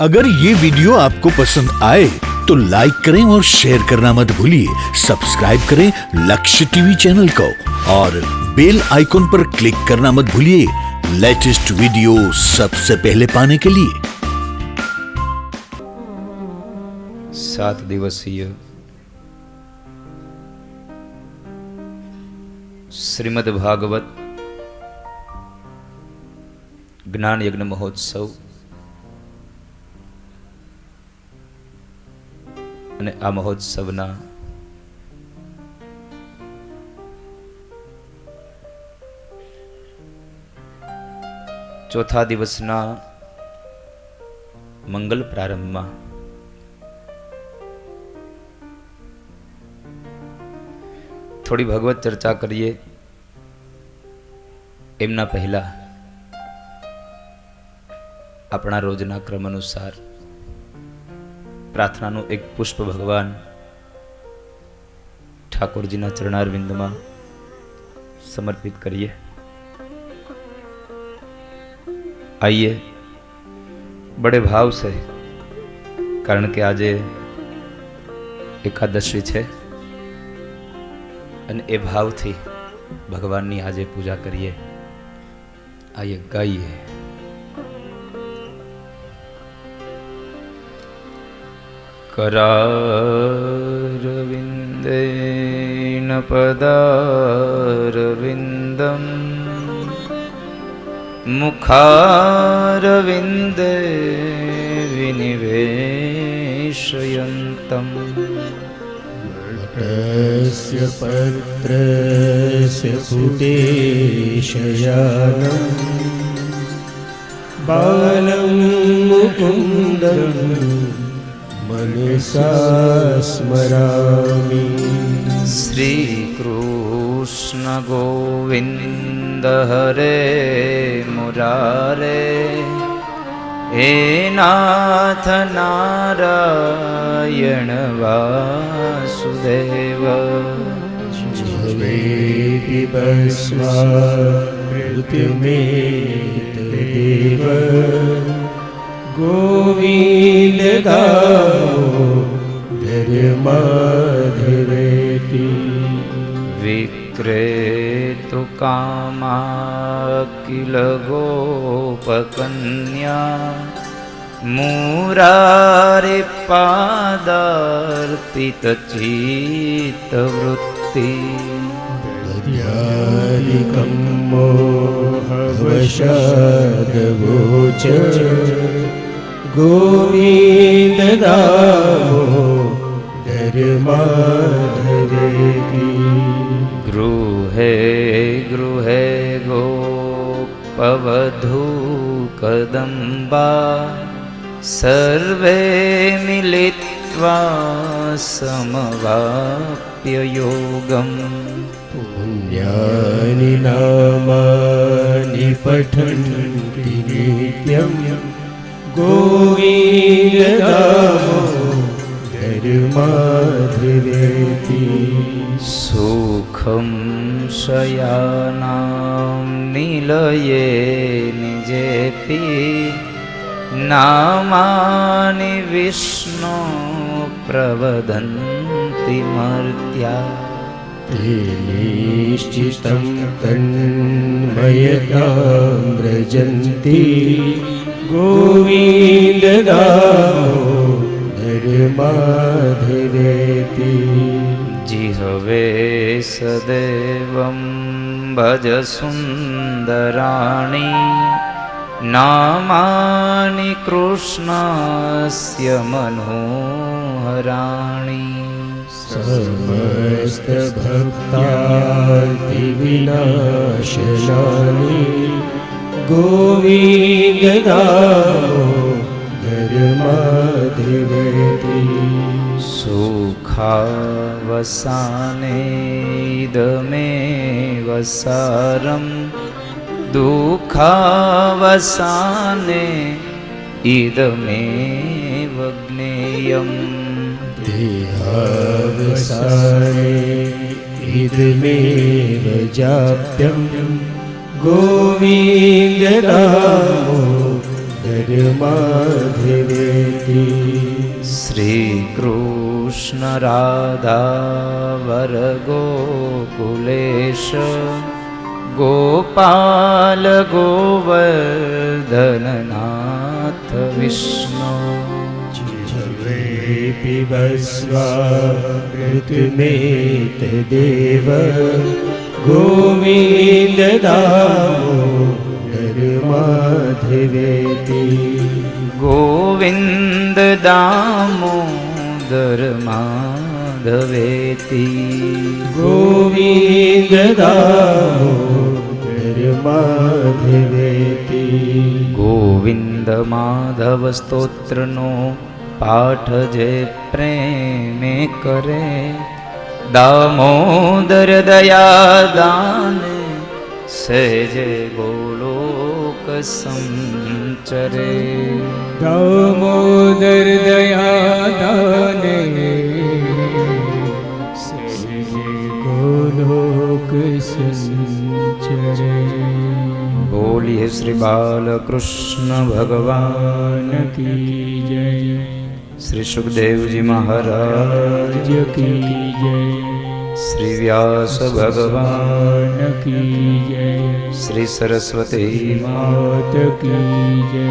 अगर ये वीडियो आपको पसंद आए तो लाइक करें और शेयर करना मत भूलिए। सब्सक्राइब करें लक्ष्य टीवी चैनल को और बेल आइकॉन पर क्लिक करना मत भूलिए लेटेस्ट वीडियो सबसे पहले पाने के लिए। 7 दिवसीय श्रीमद् भागवत ज्ञान यज्ञ महोत्सव અને આ મહોત્સવના ચોથા દિવસના મંગલ પ્રારંભમાં થોડી ભગવત ચર્ચા કરીએ એમના પહેલા આપણા રોજના ક્રમ અનુસાર प्रार्थना एक पुष्प भगवान ठाकुर जी चरणारविंद में समर्पित करिए। आइए बड़े भाव से, कारण के आज एकादशी है अने ए भाव थी भगवान नी आज पूजा करिए। आइए गाइए। करारविन्देन पदारविन्दं मुखारविन्दे विनिवेशयन्तम् वटस्य पत्रस्य फुटेशयानं बालं मुकुन्दम् मनसा स्मरामि। श्री कृष्ण गोविंद हरे मुरारे हे नाथ नारायण वासुदेव। जीवेति भस्मामृतमेतदेव गोविंद धर्माधरेति। विक्रेतु कामा किल गोपकन्या मुरारे पादार्पितचित्तवृत्ति। दर्यादिकं मोहवशादवोच गोविंद धर्माधरेति। गृहे गृहे गोपवधू कदम्बा सर्वे मिलित्वा समवाप्य योगम्। पुण्यानि नामानि पठन्ति नित्यं गोविंद धर्माधरेति। सुखं शयानां निलये निजेपि नामानि विष्णु प्रवदन्ति मर्त्या। ते निश्चितं तन्मयतां व्रजन्ति गोविंद धर्माधरेति। जिह्वे सदैवं भज सुन्दराणि नामानि कृष्णस्य मनोहराणि। समस्तभक्तार्तिविनाशनानि गोविंद धर्माधरेति। सुखावसाने इदमेव सारं दुःखावसाने इदमेव ज्ञेयम्। देहावसाने इदमेव जाप्यं गोविंद धर्माधरेति। શ્રી કૃષ્ણ રાધા વર ગોકુલેશ ગોપાલ ગોવર્ધનનાથ વિષ્ણુ पिबस्वामृतमेत देव गोविन्द दामोदर माधवेति ગોવિંદ દામોદર માધવેતિ गोविन्द दामोदर माधवेति ગોવિંદ માધવ સ્તોત્રનો પાઠ જે પ્રેમે કરે દામોદર દયા દાને સહેજે ગોલોક સંચરે दामोदर दया दाने गोलोक संचरे બોલીએ શ્રી બાલકૃષ્ણ ભગવાન की जय શ્રી સુખદેવજી મહારાજ राज की जय શ્રી વ્યાસ ભગવાન की जय શ્રી સરસ્વતી मात की जय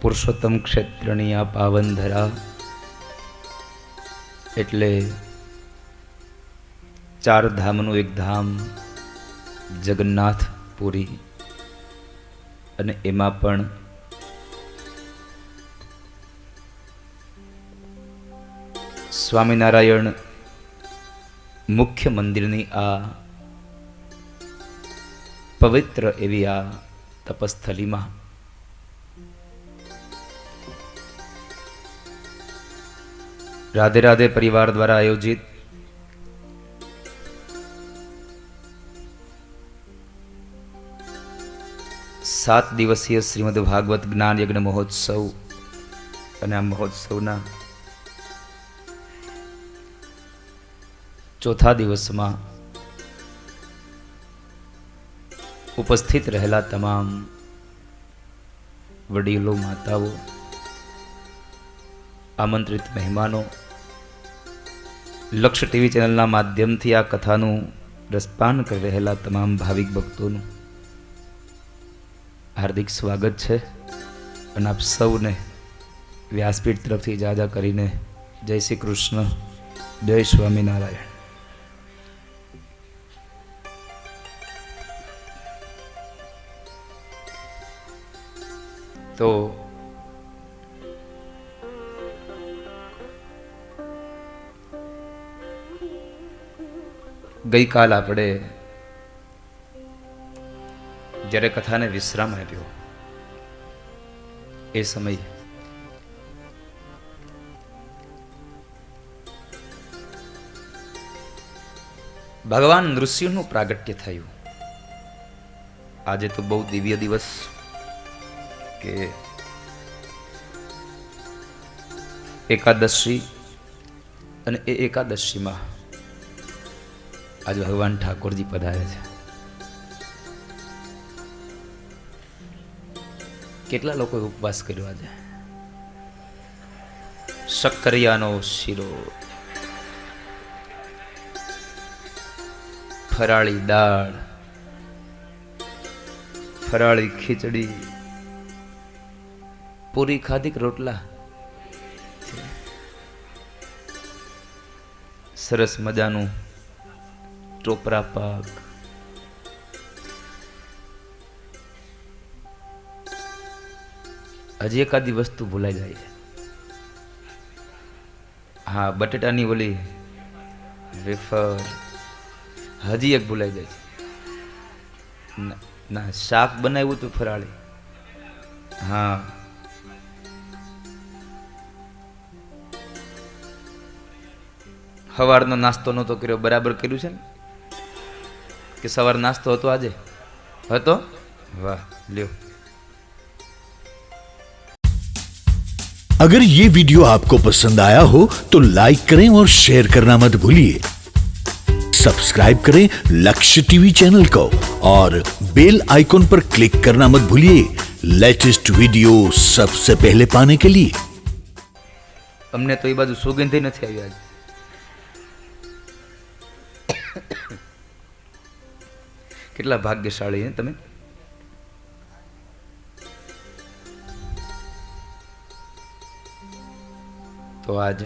પુરુષોત્તમ ક્ષેત્રની આ પાવન ધરા એટલે ચાર ધામનું એક ધામ જગન્નાથપુરી, અને એમાં પણ સ્વામિનારાયણ મુખ્ય મંદિરની આ પવિત્ર એવી આ તપસ્થલીમાં રાધે રાધે પરિવાર દ્વારા આયોજિત સાત દિવસીય શ્રીમદ ભાગવત જ્ઞાન યજ્ઞ મહોત્સવ, અને આ મહોત્સવના ચોથા દિવસમાં ઉપસ્થિત રહેલા તમામ વડીલો, માતાઓ, આમંત્રિત મહેમાનો, લક્ષ ટીવી ચેનલના માધ્યમથી આ કથાનું રસપાન કરી રહેલા તમામ ભાવિક ભક્તોનું હાર્દિક સ્વાગત છે. અને આપ સૌને વ્યાસપીઠ તરફથી જાજા કરીને જય શ્રી કૃષ્ણ, જય સ્વામિનારાયણ. તો ગઈકાલ આપણે જ્યારે કથાને વિશ્રામ આપ્યો એ સમય ભગવાન નૃસિંહનું પ્રાગટ્ય થયું. આજે તો બહુ દિવ્ય દિવસ કે એકાદશી, અને એ એકાદશીમાં આજ ભગવાન ઠાકોરજી પધારે છે. કેટલા લોકોએ ઉપવાસ કર્યો આજે? શક્કરિયાનો શીરો, ફરાળી દાળ, ફરાળી ખીચડી, પૂરી ખાધી કે રોટલા, સરસ મજાનું ટોપરા પાક, હજી એકાદી વસ્તુ ભૂલાઈ જાય છે. હા, બટેટાની ઓલી વેફર હજી એક ભૂલાઈ જાય છે. ના, શાક બનાવ્યું હતું ફરાળી. હા, સવારનો નાસ્તો નહોતો કર્યો, બરાબર કર્યું છે ને? કે સવાર નાસ્તો હતો આજે? હતો? વાહ, લ્યો. अगर ये वीडियो आपको पसंद आया हो तो लाइक करें और शेयर करना मत भूलिए। सब्सक्राइब करें लक्ष्य टीवी चैनल को और बेल आइकॉन पर क्लिक करना मत भूलिए लेटेस्ट वीडियो सबसे पहले पाने के लिए। અમને તો એ બાજુ સુગંધી નથી આવી આજે. કેટલા ભાગ્યશાળી હે તમે. तो आज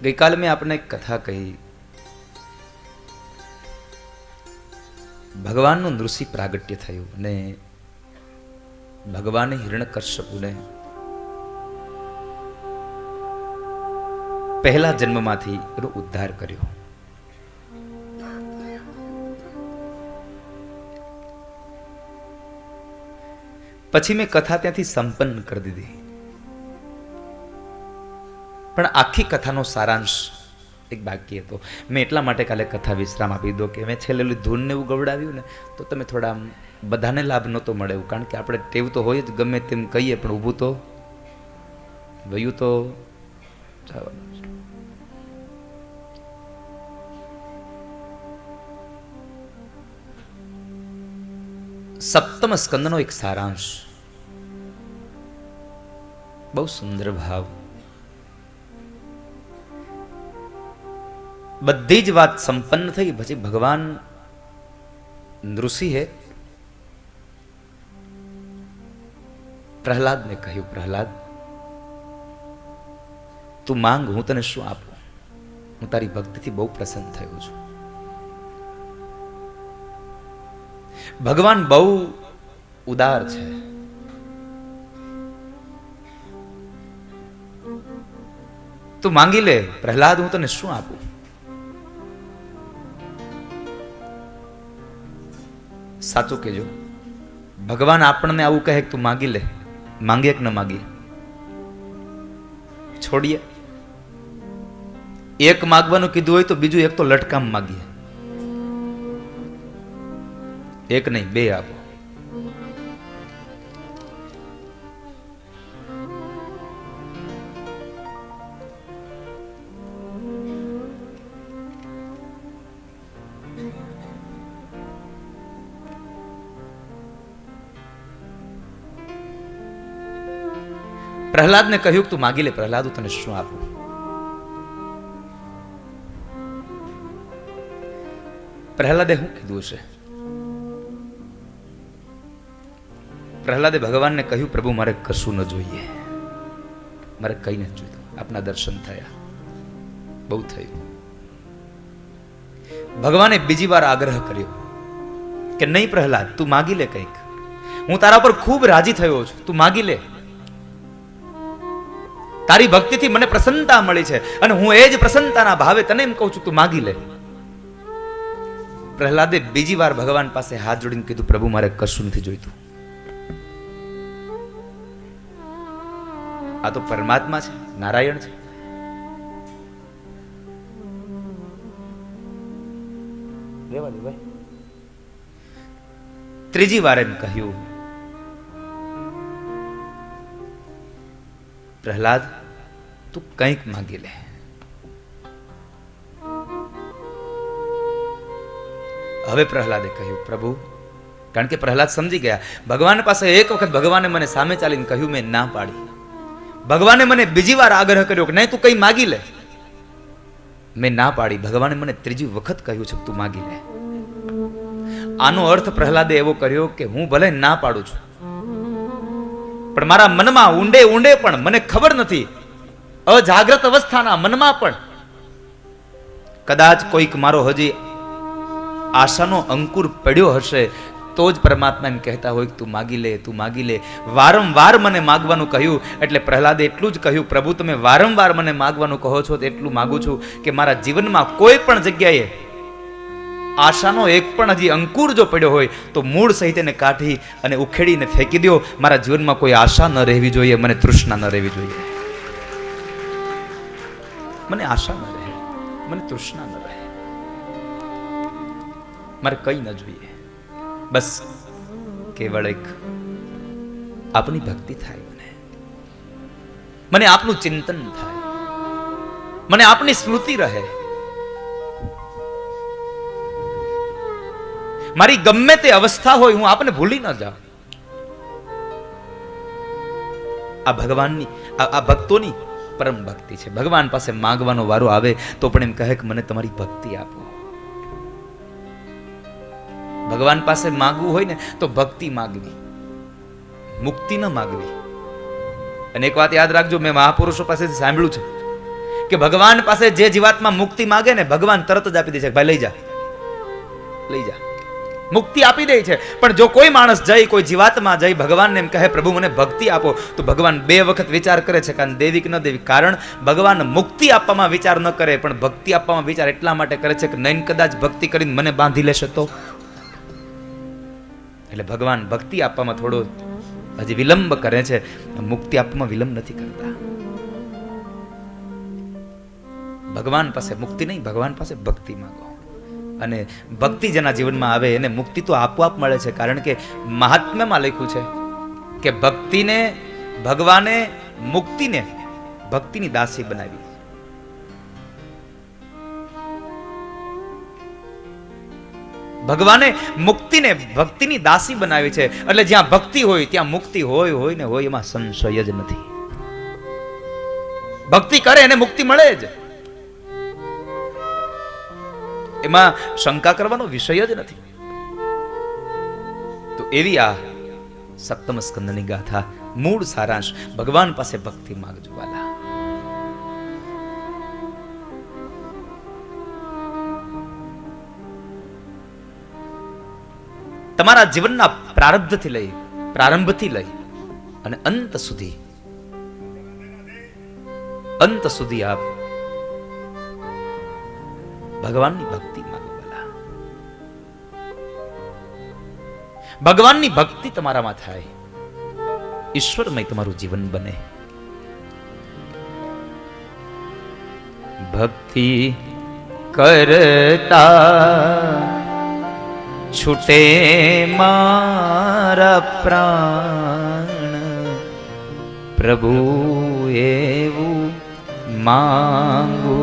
गई काल में आपने एक कथा कही, भगवान नु नृषि प्रागट्य थयु ने भगवाने हिरण्यकश्यपुने पहला जन्म माथी एनो उद्धार कर्यो. પછી મેં કથા ત્યાંથી સંપન્ન કરી દીધી, પણ આખી કથાનો સારાંશ એક બાકી હતો. મેં એટલા માટે કાલે કથા વિશ્રામ આપી દો કે મેં છેલ્લે ધૂનને એવું ગવડાવ્યું ને તો તમે થોડા બધાને લાભ નહોતો મળે એવું, કારણ કે આપણે ટેવ તો હોય જ ગમે તેમ કહીએ પણ ઊભું તો વયું તો જવાનું છે. સપ્તમ સ્કંદનો એક સારાંશ, બહુ સુંદર ભાવ. બધી જ વાત સંપન્ન થઈ પછી ભગવાન નૃસિંહે પ્રહલાદને કહ્યું, પ્રહલાદ તું માંગ, હું તને શું આપું? હું તારી ભક્તિથી બહુ પ્રસન્ન થયો છું. ભગવાન બહુ ઉદાર છે. તું માંગી લે પ્રહલાદ, હું તને શું આપું? સાચું કેજો, ભગવાન આપણને આવું કહે કે તું માંગી લે, માંગીએ કે ન માંગીએ? છોડીએ. એક માગવાનું કીધું હોય તો બીજું એક તો લટકામ માગીએ. એક નહીં, બે આપો. પ્રહલાદને કહ્યું કે તું માગી લે પ્રહલાદ, હું તને શું આપું? પ્રહલાદે શું કીધું છે? પ્રહલાદે ભગવાનને કહ્યું, પ્રભુ મારે કશું ન જોઈએ, મારે કઈ નથી જોઈતું, આપના દર્શન થયા, બહુ થયું. ભગવાને બીજી વાર આગ્રહ કર્યો કે નહીં પ્રહલાદ, તું માગી લે કંઈક, હું તારા પર ખૂબ રાજી થયો છું, તું માગી લે. તારી ભક્તિથી મને પ્રસન્નતા મળી છે અને હું એ જ પ્રસન્નતાના ભાવે તને એમ કહું છું, તું માગી લે. પ્રહલાદે બીજી વાર ભગવાન પાસે હાથ જોડીને કીધું, પ્રભુ મારે કશું નથી જોઈતું. આ તો પરમાત્મા છે, નારાયણ છે. રેવા દે ભાઈ. ત્રીજી વાર એમ કહ્યું, પ્રહલાદ તું કંઈક માંગી લે. હવે પ્રહલાદે કહ્યું, પ્રભુ, કારણ કે પ્રહલાદ સમજી ગયા ભગવાન પાસે એક વખત ભગવાને મને સામે ચાલીને કહ્યું, મેં ના પાડી. ભગવાને મને બીજી વાર આગ્રહ કર્યો કે નહીં તું કંઈ માગી લે, મેં ના પાડી. ભગવાને મને ત્રીજી વખત કહ્યું છે તું માગી લે. આનો અર્થ પ્રહલાદે એવો કર્યો કે હું ભલે ના પાડું છું પણ મારા મનમાં ઊંડે ઊંડે પણ મને ખબર નથી, અજાગ્રત અવસ્થાના મનમાં પણ કદાચ કોઈક મારો હજી આશાનો અંકુર પડ્યો હશે તો જ પરમાત્મા એમ કહેતા હોય કે તું માગી લે, તું માગી લે. વારંવાર મને માગવાનું કહ્યું એટલે પ્રહલાદે એટલું જ કહ્યું, પ્રભુ તમે વારંવાર મને માગવાનું કહો છો તો એટલું માગું છું કે મારા જીવનમાં કોઈ પણ જગ્યાએ આશાનો એક પણ હજી અંકુર જો પડ્યો હોય તો મૂળ સહિત એને કાઢી અને ઉખેડીને ફેંકી દો. મારા જીવનમાં કોઈ આશા ન રહેવી જોઈએ, મને તૃષ્ણા ન રહેવી જોઈએ. મને આશા ન રહે, મને તૃષ્ણા ન રહે, મારે કઈ ન જોઈએ. બસ કેવળ એક આપની ભક્તિ થાય મને. મને આપનું ચિંતન થાય, મને આપની સ્મૃતિ રહે, મારી ગમે તે અવસ્થા હોય હું આપને ભૂલી ન જાઉં. આ ભગવાનની આ ભક્તોની પરમ ભક્તિ છે. ભગવાન પાસે માંગવાનો વારો આવે તો પણ એમ કહે કે મને તમારી ભક્તિ આપો. ભગવાન પાસે માંગવું હોય ને તો ભક્તિ માંગવી, મુક્તિ ન માંગવી. અને એક વાત યાદ રાખજો, મેં મહાપુરુષો પાસેથી સાંભળ્યું છે કે ભગવાન પાસે જે જીવાત્મા મુક્તિ માંગે ને ભગવાન તરત જ આપી દે છે. ભાઈ લઈ જા, લઈ જા, મુક્તિ આપી દે છે. પણ જો કોઈ માણસ જઈ, કોઈ જીવાત્મા જઈ ભગવાનને એમ કહે પ્રભુ મને ભક્તિ આપો, તો ભગવાન બે વખત વિચાર કરે છે કે દેવી કે ન દેવી. કારણ ભગવાન મુક્તિ આપવામાં વિચાર ન કરે, પણ ભક્તિ આપવામાં વિચાર એટલા માટે કરે છે કે નહીં કદાચ ભક્તિ કરીને મને બાંધી લેશે તો. એટલે ભગવાન ભક્તિ આપવામાં થોડો હજી વિલંબ કરે છે, મુક્તિ આપવામાં વિલંબ નથી કરતા. ભગવાન પાસે મુક્તિ નહીં, ભગવાન પાસે ભક્તિ માંગો. અને ભક્તિ જેના જીવનમાં આવે એને મુક્તિ તો આપોઆપ મળે છે. કારણ કે મહાત્મ્યમાં લખ્યું છે કે ભક્તિને ભગવાને મુક્તિને ભક્તિની દાસી બનાવી. ભગવાને મુક્તિને ભક્તિની દાસી બનાવી છે. એટલે જ્યાં ભક્તિ હોય ત્યાં મુક્તિ હોય ને હોય, એમાં સંશય જ નથી. ભક્તિ કરે એને મુક્તિ મળે જ, એમાં શંકા કરવાનો વિષય જ નથી. તો એવી આ સપ્તમ સ્કંદની ગાથા મૂળ સારાંશ. ભગવાન પાસે ભક્તિ માંગજો વાલા. તમારા જીવનના પ્રારંભથી લઈ અને અંત સુધી આપ ભગવાનની ભક્તિ માંગો વાલા. ભગવાનની ભક્તિ તમારામાં થાય, ઈશ્વરમય તમારું જીવન બને. ભક્તિ કરતા છૂટે મારા પ્રાણ, પ્રભુ એવું માંગુ.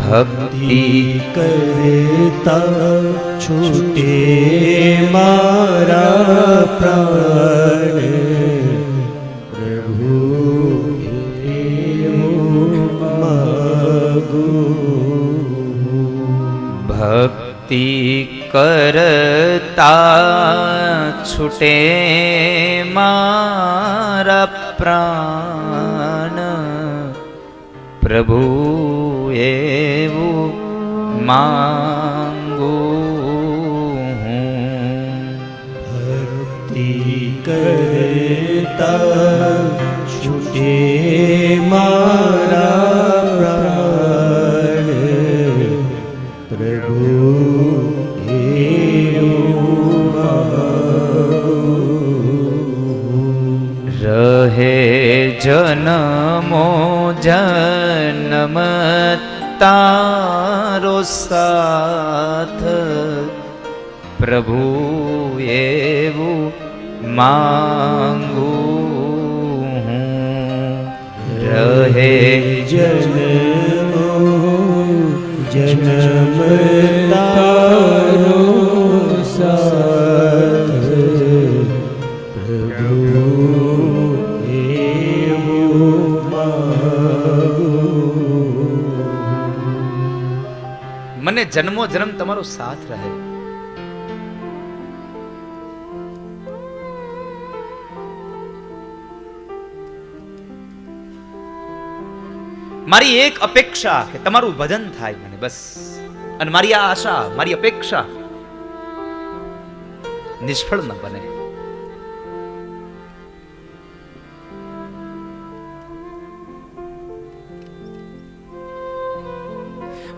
ભક્તિ કરતા છૂટે મારા પ્રાણ, પ્રભુ એવું માંગુ. ભક્તિ કરતા છૂટે મારા પ્રાણ, પ્રભુ એવું માંગુ. ભક્તિ કરતા છૂટે મારા પ્રાણ, પ્રભુ એવું માંગુ. રહે જન્મો જન્મ તારો સાથ, પ્રભુ એવું માંગુ. રહે જન્મો જન્મ તારો સાથ, પ્રભુ એવું માંગુ. મને જન્મો જન્મ તમારો સાથ રહે. મારી એક અપેક્ષા કે તમારું ભજન થાય મને બસ. અને મારી આ આશા, મારી અપેક્ષા નિષ્ફળ ન બને.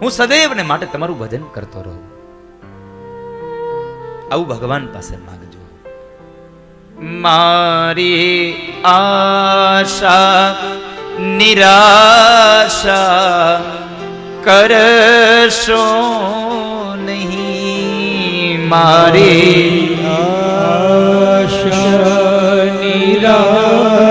હું સદૈવને માટે તમારું ભજન કરતો રહું. આવું ભગવાન પાસે માંગજો. મારી આશા નિરાશા કરશો નહીં. મારી આશા નિરાશા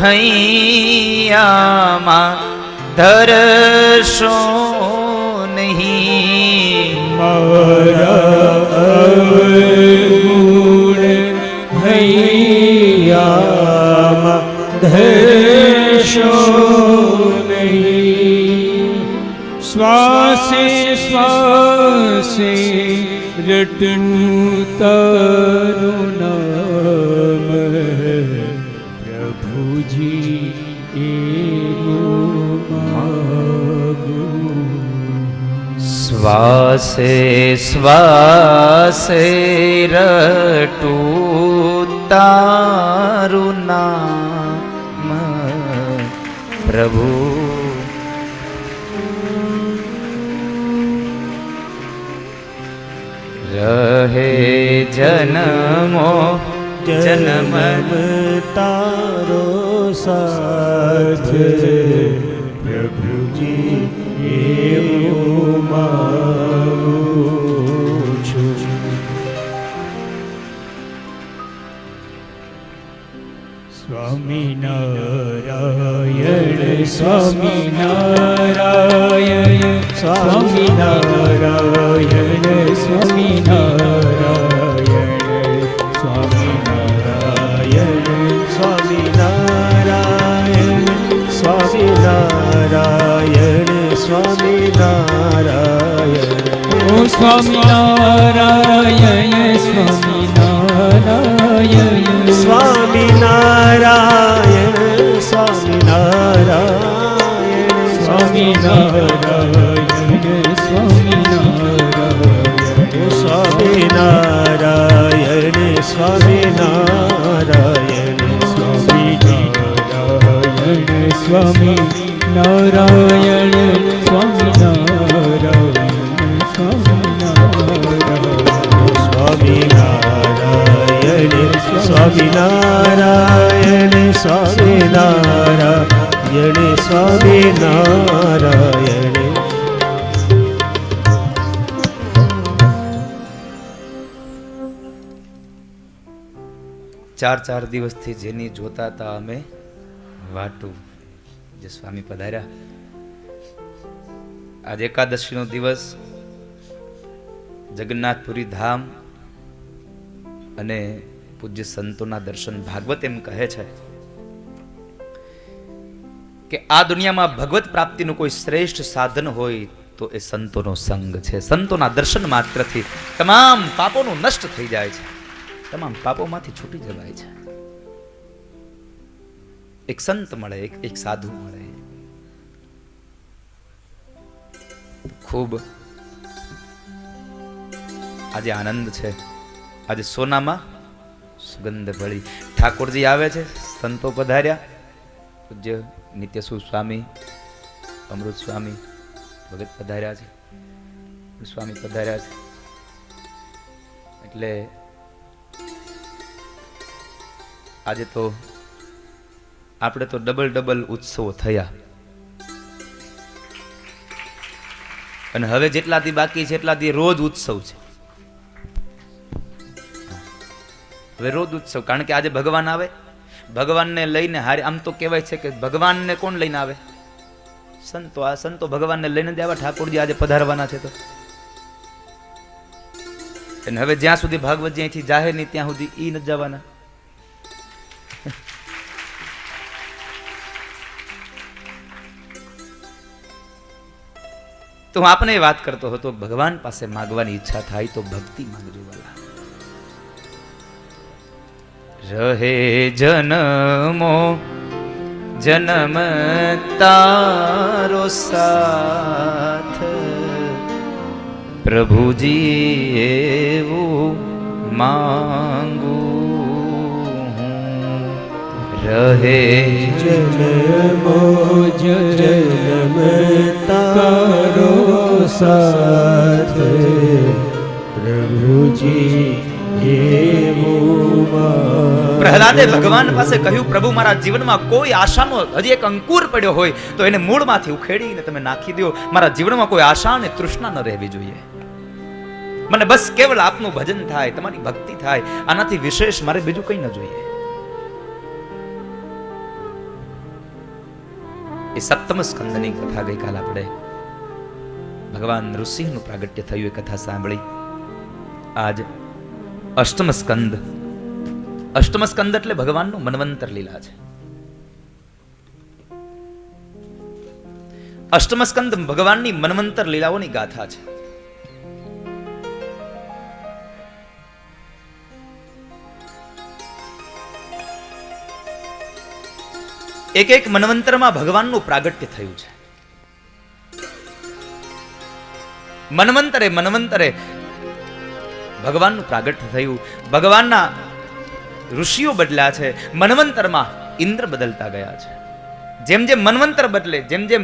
હૈયામાં ધરશો નહીં. મારા અવગુણ હૈયામાં ધરશો નહીં. શ્વાસે શ્વાસે રટનું તારું નામ પ્રભુજી એવું માગું. શ્વાસે શ્વાસે રટું તારું નામ પ્રભુ. રહે જન્મો જન્મ તારો સાથ પ્રભુજી એવું માગું છું. સ્વામિનારાયણ સ્વામિનારાયણ સ્વામિનારાયણ સ્વામિનારાયણ સ્વામિનારાયણ સ્વામિનારાયણ સ્વામિનારાયણ ઓ સ્વામિનારાયણ સ્વામિનારાયણ સ્વામિનારાયણ સ્વામિનારાયણ સ્વામિનારાયણ સ્વામિનારાયણ સ્વામિનારાયણ સ્વામિનારાયણ સ્વામિનારાયણ સ્વામિનારાયણ સ્વામિનારાયણ સ્વામિનારાયણ સ્વામિનારાયણ સ્વામિનારાયણ. ચાર દિવસથી જેની જોતા હતા અમે વાટું જે સ્વામી પધાર્યા. આજ એકાદશીનો દિવસ, જગન્નાથપુરી ધામ અને પૂજ્ય સંતોના દર્શન. ભાગવત એમ કહે છે કે આ દુનિયામાં ભગવત પ્રાપ્તિનું કોઈ શ્રેષ્ઠ સાધન હોય તો એ સંતોનો સંગ છે. સંતોના દર્શન માત્રથી તમામ પાપોનું નષ્ટ થઈ જાય છે, તમામ પાપોમાંથી છૂટી જવાય છે. એક સંત મળે, એક સાધુ મળે, ખૂબ આજે આનંદ છે. આજે સોનામાં સુગંધ ભળી. ઠાકોરજી આવે છે, સંતો પધાર્યા, પૂજ્ય નિત્યસુખ સ્વામી, અમૃત સ્વામી ભગત પધાર્યા છે, સ્વામી પધાર્યા છે. એટલે આજે તો આપણે તો ડબલ ઉત્સવો થયા. અને હવે જેટલા દી બાકી છે એટલા દી રોજ ઉત્સવ છે. હવે રોજ ઉત્સવ, કારણ કે આજે ભગવાન આવે, ભગવાનને લઈને હારે. આમ તો કહેવાય છે કે ભગવાનને કોણ લઈને આવે? સંતો. આ સંતો ભગવાનને લઈને જ આવે. ઠાકોરજી આજે પધારવાના છે તો. અને હવે જ્યાં સુધી ભાગવતજી અહીંથી જાહેર નહીં ત્યાં સુધી ઈ નથી જવાના. તો હું આપને વાત કરતો હતો, ભગવાન પાસે માગવાની ઈચ્છા થાય તો ભક્તિ માંગજો વાલા. રહે જન્મો જન્મ તારો સાથ પ્રભુજી એવું માંગુ હું. રહે જન્મો જન્મ તારો સાથ પ્રભુજી એવું માગું. પ્રહલાદે ભગવાન પાસે કહ્યું, પ્રભુ મારા જીવનમાં કોઈ આશાનો હજી એક અંકુર પડ્યો હોય તો એને મૂળમાંથી ઉખેડીને તમે નાખી દો. મારા જીવનમાં કોઈ આશા અને તૃષ્ણા ન રહેવી જોઈએ. મને બસ કેવળ આપનું ભજન થાય, તમારી ભક્તિ થાય, આનાથી વિશેષ મારે બીજું કંઈ ન જોઈએ. એ સપ્તમ સ્કંદની કથા ગઈકાલ આપણે ભગવાન નૃસિંહનું પ્રાગટ્ય થયું એ કથા સાંભળી. આજ અષ્ટમ સ્કંદ. અષ્ટમ સ્કંદ એટલે ભગવાનનું મન્વંતર લીલા છે. અષ્ટમ સ્કંદ ભગવાનની મન્વંતર લીલાઓની ગાથા છે. એક એક મન્વંતરમાં ભગવાનનું પ્રાગટ્ય થયું છે. મન્વંતરે ભગવાનનું પ્રાગટ્ય થયું. ભગવાનના ઋષિઓ બદલ્યા છે. મન્વંતરમાં ઇન્દ્ર બદલતા ગયા છે. જેમ જેમ મન્વંતર બદલે, જેમ જેમ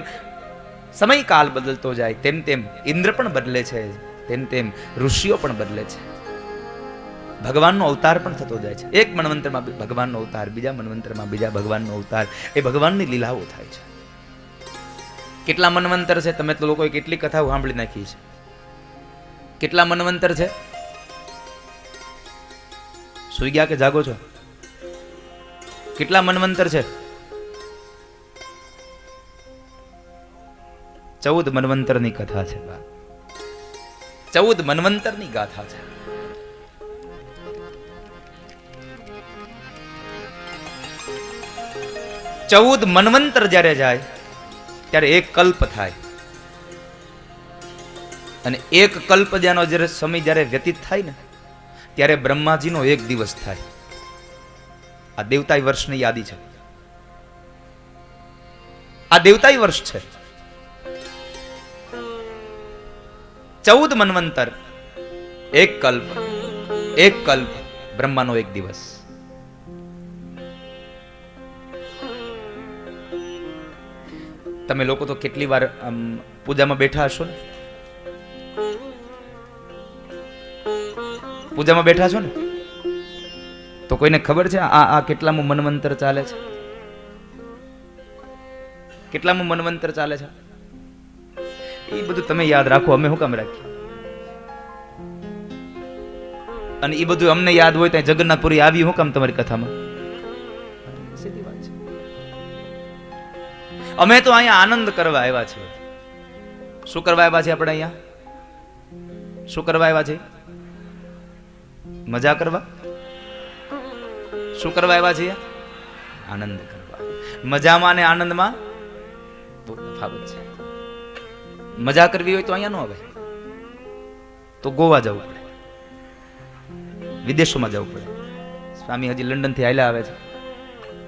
સમયકાલ બદલતો જાય, તેમ તેમ ઇન્દ્ર પણ બદલે છે, તેમ તેમ ઋષિઓ પણ બદલે છે. ભગવાનનો અવતાર પણ થતો જાય છે. એક મન્વંતરમાં ભગવાનનો અવતાર, બીજા મન્વંતરમાં બીજા ભગવાનનો અવતાર. એ ભગવાનની લીલાઓ થાય છે. કેટલા મન્વંતર છે? તમે તો લોકોએ કેટલી કથાઓ સાંભળી નાખી છે. કેટલા મન્વંતર છે? સુઈ ગયા કે જાગો છો? કેટલા મન્વંતર છે? 14 મન્વંતરની કથા છે. 14 મન્વંતરની ગાથા છે. ચૌદ મન્વંતર જ્યારે જાય ત્યારે એક કલ્પ થાય. અને એક કલ્પ જેનો જ્યારે સમય જ્યારે વ્યતીત થાય ને ત્યારે બ્રહ્માજીનો એક દિવસ થાય. આ દેવતાઈ વર્ષની યાદી છે. આ દેવતાઈ વર્ષ છે. 14 મન્વંતર, એક કલ્પ, બ્રહ્માનો એક દિવસ. તમે લોકો તો કેટલી વાર પૂજામાં બેઠા હશો ને? પૂજામાં બેઠા છો ને તો કોઈને ખબર છે આ કેટલામું મન્વંતર ચાલે છે? કેટલામું મન્વંતર ચાલે છે? એ બધું તમે યાદ રાખો. અમે શું કામ રાખીએ? અને એ બધું અમને યાદ હોય ત્યાં જગન્નાથપુરી આવી શું કામ તમારી કથામાં? સીધી વાત છે. અમે તો અહીંયા આનંદ કરવા આવ્યા છીએ. શું કરવા આવ્યા છે આપણે અહીંયા? શું કરવા આવ્યા છે? મજા કરવા? શું કરવા આવ્યા છીએ? આનંદ કરવા. મજામાં અને આનંદમાં બહુ તફાવત છે. મજા કરવી હોય તો અહીંયા ન આવે, તો ગોવા જવું પડે, વિદેશોમાં જવું પડે. સ્વામી હજી લંડન થી આયલા આવે છે,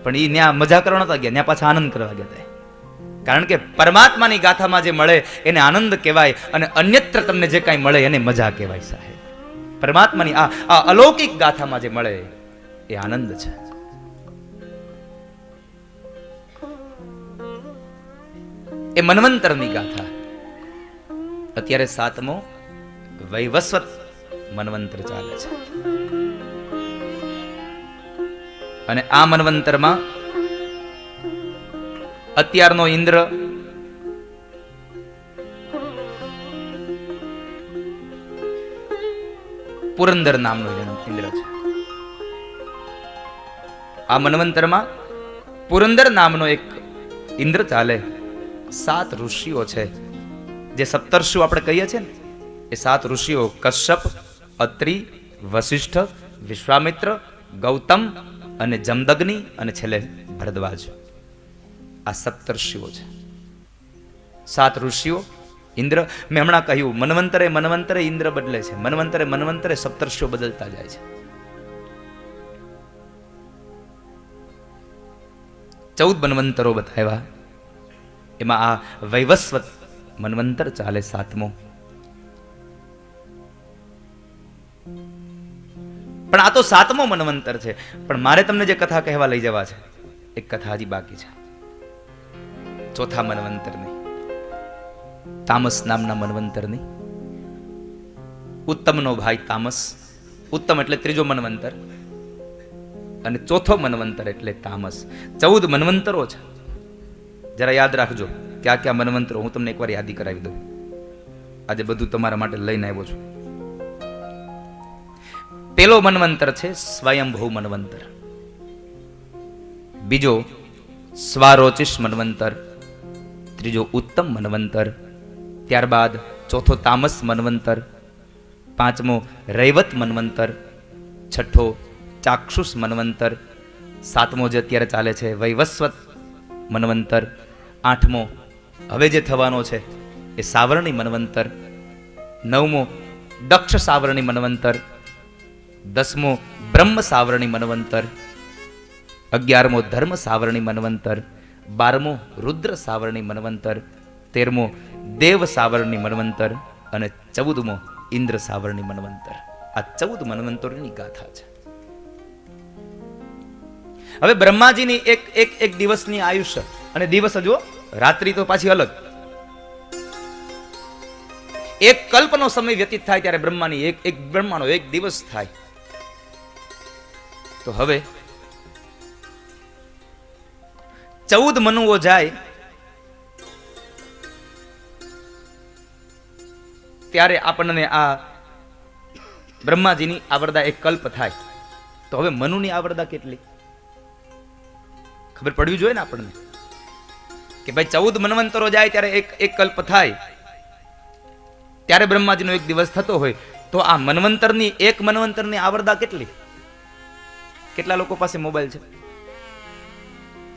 પણ એ ત્યાં મજા કરવા નતા ગયા, ત્યાં પાછા આનંદ કરવા ગયા હતા. કારણ કે પરમાત્માની ગાથામાં જે મળે એને આનંદ કહેવાય, અને અન્યત્ર તમને જે કાંઈ મળે એને મજા કહેવાય. સાહેબ, પરમાત્માની આ અલૌકિક ગાથામાં જે મળે એ આનંદ છે. એ મન્વંતરની ગાથા. અત્યારે 7મો વૈવસ્વત મન્વંતર ચાલે છે. અને આ મન્વંતરમાં અત્યારનો ઇન્દ્ર પુરંદર નામનો ઇન્દ્ર છે. આ મન્વંતરમાં પુરંદર નામનો એક ઇન્દ્ર ચાલે. 7 ઋષિઓ છે, જે સપ્તર્ષિઓ આપણે કહીએ છીએ ને, એ 7 ઋષિઓ કશ્યપ, અત્રિ, વશિષ્ઠ, વિશ્વામિત્ર, ગૌતમ અને જમદગ્નિ અને છેલ્લે ભરદ્વાજ. આ સપ્તર્ષિઓ છે. 7 ઋષિઓ ઇન્દ્ર. મેં હમણાં કહ્યું મન્વંતરે ઇન્દ્ર બદલે છે. મન્વંતરે સપ્તર્ષિઓ બદલતા જાય છે. 14 મન્વંતરો બતાવ્યા. એમાં આ વૈવસ્વત મન્વંતર ચાલે 7મો. પણ આ તો 7મો મન્વંતર છે. પણ મારે તમને જે કથા કહેવા લઈ જવા છે, એક કથા હજી બાકી છે. ચોથા મન્વંતરની, તામસ નામના મન્વંતરની. ઉત્તમનો ભાઈ તામસ. ઉત્તમ એટલે 3જો મન્વંતર, અને ચોથો મન્વંતર એટલે તામસ. 14 મન્વંતરો છે. જરા યાદ રાખજો ક્યાં મન્વંતરો. હું તમને એકવાર યાદી કરાવી દઉં. આજે બધું તમારા માટે લઈને આવ્યો છું. પેલો મન્વંતર છે સ્વયંભૂ મન્વંતર. બીજો સ્વારોચિષ મન્વંતર. ત્રીજો ઉત્તમ મન્વંતર, ત્યારબાદ ચોથો તામસ મન્વંતર, પાંચમો રૈવત મન્વંતર, છઠ્ઠો ચાક્ષુષ મન્વંતર, સાતમો જે અત્યારે ચાલે છે વૈવસ્વત મન્વંતર, આઠમો હવે જે થવાનો છે એ સાવરણી મન્વંતર, નવમો દક્ષ સાવરણી મન્વંતર, દસમો બ્રહ્મ સાવરણી મન્વંતર, 11મો ધર્મ સાવરણી મન્વંતર, 12મો રુદ્ર સાવરણી મન્વંતર, 13મો દેવ સાવરણી મન્વંતર અને 14મો ઇન્દ્ર સાવરણી મન્વંતર. આ 14 મન્વંતરોની ગાથા છે. હવે બ્રહ્માજીની એક દિવસની આયુષ્ય અને દિવસ જુઓ, રાત્રિ તો પાછી અલગ. એક કલ્પનો સમય વ્યતીત થાય ત્યારે બ્રહ્માની એક બ્રહ્માનો એક દિવસ થાય. તો હવે 14 મનુઓ જાય ત્યારે આપણને આ બ્રહ્માજીની આવરદા એક કલ્પ થાય. તો હવે મનુની આવરદા કેટલી ખબર પડવી જોઈએ ને આપણને, કે ભાઈ 14 મન્વંતરો જાય ત્યારે એક કલ્પ થાય, ત્યારે બ્રહ્માજીનો એક દિવસ થતો હોય, તો આ મન્વંતરની એક મન્વંતરની આવરદા કેટલી? કેટલા લોકો પાસે મોબાઈલ છે?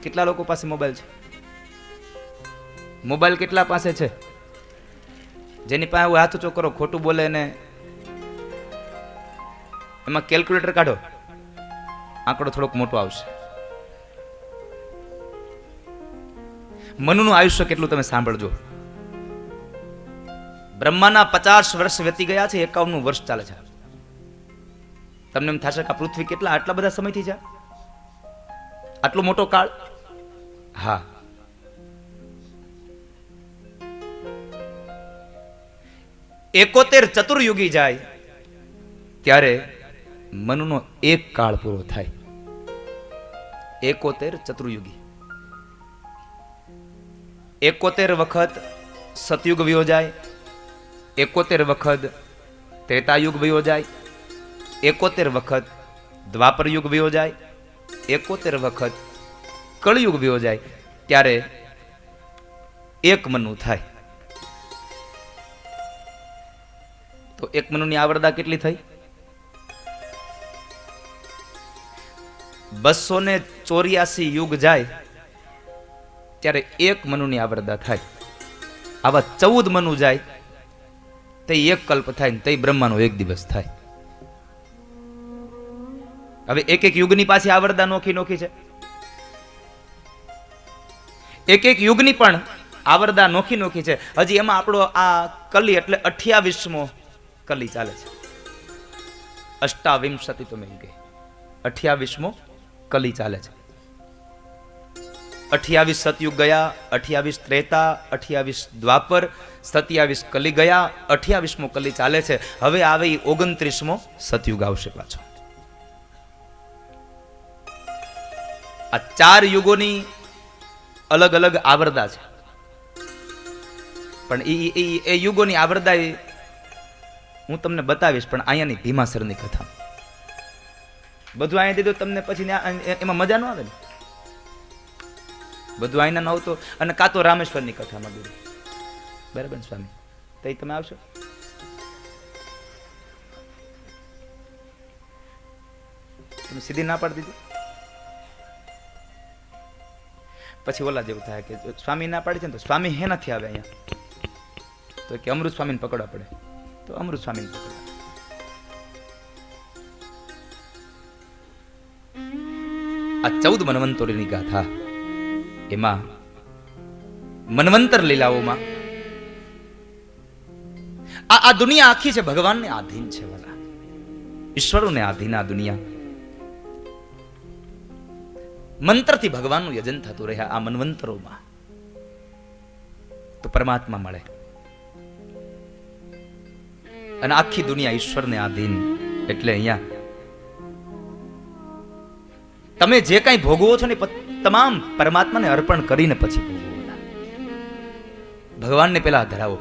કેટલા લોકો પાસે મોબાઈલ છે? મોબાઈલ કેટલા પાસે છે? જેની પાસે હાથ ઊંચો કરો, ખોટું બોલે ને એમાં કેલ્ક્યુલેટર કાઢો, આંકડો થોડોક મોટો આવશે. મનુનું આયુષ્ય કેટલું તમે સાંભળજો. બ્રહ્માના 50 વર્ષ વ્યતી ગયા છે, 51 વર્ષ ચાલે છે. તમને એમ થશે કે આ પૃથ્વી કેટલા આટલા બધા સમયથી છે, આટલો મોટો કાળ? હા, એકોતેર ચતુર્યુગી જાય ત્યારે મનુનો એક કાળ પૂરો થાય. 71 ચતુર્યુગી, 71 વખત સતયુગ વયો જાય, 71 વખત ત્રેતાયુગ વયો જાય, 71 વખત દ્વાપર યુગ વયો જાય, 71 વખત કળયુગ વયો જાય, ત્યારે એક મનુ થાય. તો એક મનુની આવરદા કેટલી થઈ? 284 યુગ જાય ત્યારે એક મનુની આવરદા થાય. આવા 14 મનુ જાય તે એક કલ્પ થાય ને તે બ્રહ્માનો એક દિવસ થાય. હવે એક યુગની પાછી આવરદા નોખી છે. એક યુગની પણ આવરદા નોખી છે. હજી એમાં આપણો આ કલી એટલે 28મો કલી ચાલે છે. અષ્ટાવિંશતિ તો મેં કહી, 28મો કલી ચાલે છે. 28 સતયુગ ગયા, 28 ત્રેતા, 28 દ્વાપર, 27 કલી ગયા, 28મો કલી ચાલે છે. હવે આવે 29મો સતયુગ આવશે પાછો. આ 4 યુગોની અલગ અલગ આવરદા છે, પણ એ યુગોની આવરદા હું તમને બતાવીશ. પણ અહીંયાની ભીમાસરની કથા બધું અહીંયા દીધું તમને, પછી એમાં મજા ન આવે ને. બધું આઈના ન આવતો, અને કાં તો રામેશ્વરની કથામાં દીધું. બરાબર ને સ્વામી? તો તમે આવશો? તમે સીધી ના પાડી દીધી. પછી ઓલા જેવું થાય કે સ્વામી ના પાડી છે ને, તો સ્વામી હે નથી આવે અહીંયા, તો કે અમૃત સ્વામીને પકડવા પડે. તો અમૃત સ્વામીને પકડવા. આ 14 મન્વંતરોની ગાથા, એમાં મન્વંતર લીલાઓમાં આ દુનિયા આખી છે ભગવાનને આધીન છે. વાલા, ઈશ્વરોને આધીન આ દુનિયા. મંત્રથી ભગવાનનું યજન થતું રહ્યા આ મન્વંતરોમાં, તો પરમાત્મા મળે. અને આખી દુનિયા ઈશ્વરને આધીન. એટલે અહીંયા તમે જે કઈ ભોગવો છો ને તમામ પરમાત્માને અર્પણ કરીને પછી ભોગવો. ભગવાનને પેલા ધરાવો,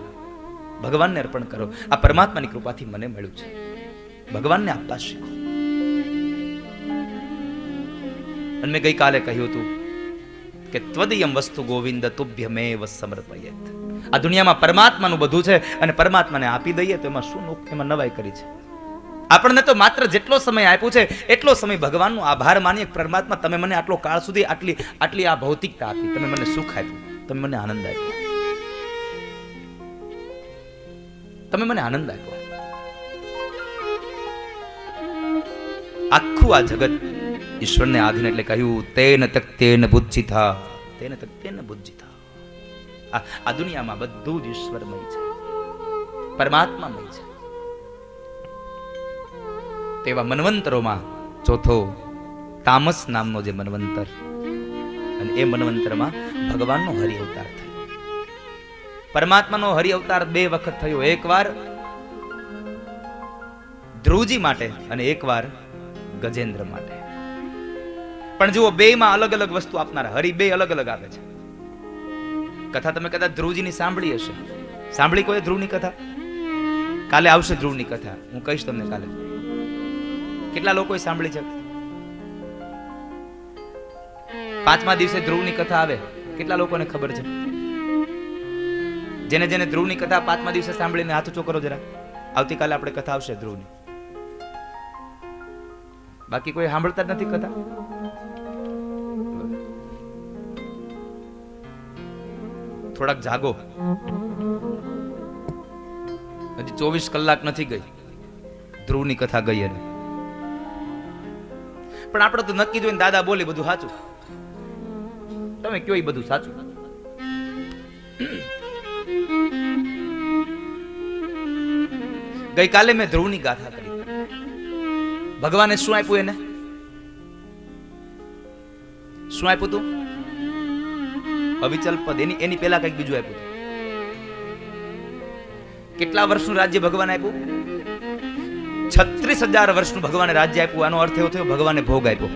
ભગવાનને અર્પણ કરો. આ પરમાત્માની કૃપાથી મને મળ્યું છે, ભગવાનને આપતા શીખો. અને મેં ગઈકાલે કહ્યું હતું કે ત્વદયમ વસ્તુ ગોવિંદ તુભ્યમેવ સમર્પયેત. આ દુનિયામાં પરમાત્માનું બધું છે અને પરમાત્માને આપી દઈએ તો એમાં શું એમાં નવાઈ કરી છે? આપણને તો માત્ર જેટલો સમય આપ્યો છે એટલો સમય ભગવાનનો આભાર માનીએ. પરમાત્મા, તમે મને આટલો કાળ સુધી આટલી આ ભૌતિકતા આપી, તમે મને સુખ આપ્યું, તમે મને આનંદ આપ્યો, તમે મને આનંદ આપ્યો. આખું આ જગત ઈશ્વરને આધીન, એટલે કહ્યું તેન તક્તેન બુદ્ધિતા, તેન તક્તેન બુદ્ધિતા. આ દુનિયામાં બધું જ ઈશ્વરમય છે, પરમાત્મામય છે. તેવા મનવંતરોમાં ચોથો તામસ નામનો જે મનવંતર, અને એ મનવંતરમાં ભગવાનનો હરિ અવતાર થયો. પરમાત્માનો હરિ અવતાર 2 વખત થયો, એકવાર ધ્રુવજી માટે અને એકવાર ગજેન્દ્ર માટે. પણ જુઓ, 2 માં અલગ અલગ વસ્તુ આપનારા હરિ 2 અલગ અલગ આપે છે. કથા તમે કદાચ ધ્રુવજીની સાંભળી હશે. સાંભળી કોઈ ધ્રુવની કથા? કાલે આવશે ધ્રુવની કથા, હું કહીશ તમને કાલે. કેટલા લોકોએ સાંભળી છે? 5મા દિવસે ધ્રુવની કથા આવે, કેટલા લોકોને ખબર છે? જેને જેને ધ્રુવની કથા 5મા દિવસે સાંભળીને હાથ ઊંચો કરો જરા. આવતીકાલે આપણે કથા આવશે ધ્રુવની. બાકી કોઈ સાંભળતા જ નથી કથા? થોડાક જાગો, હજી 24 કલાક નથી ગઈ, ધ્રુવની કથા ગઈ. અને પણ આપણે તો નક્કી જોઈને દાદા બોલી બધું સાચું. તમે કયો એ બધું સાચું. ગઈકાલે મેં ધ્રુવની ગાથા કરી. ભગવાને શું આપ્યું એને? શું આપ્યું તું? અવિચલ પદ. એની પહેલા કઈક બીજું આપ્યું. કેટલા વર્ષનું રાજ્ય ભગવાન આપ્યું? 36,000 વર્ષનું ભગવાને રાજ્ય આપ્યું. આનો અર્થ એવો થયો ભગવાને ભોગ આપ્યો.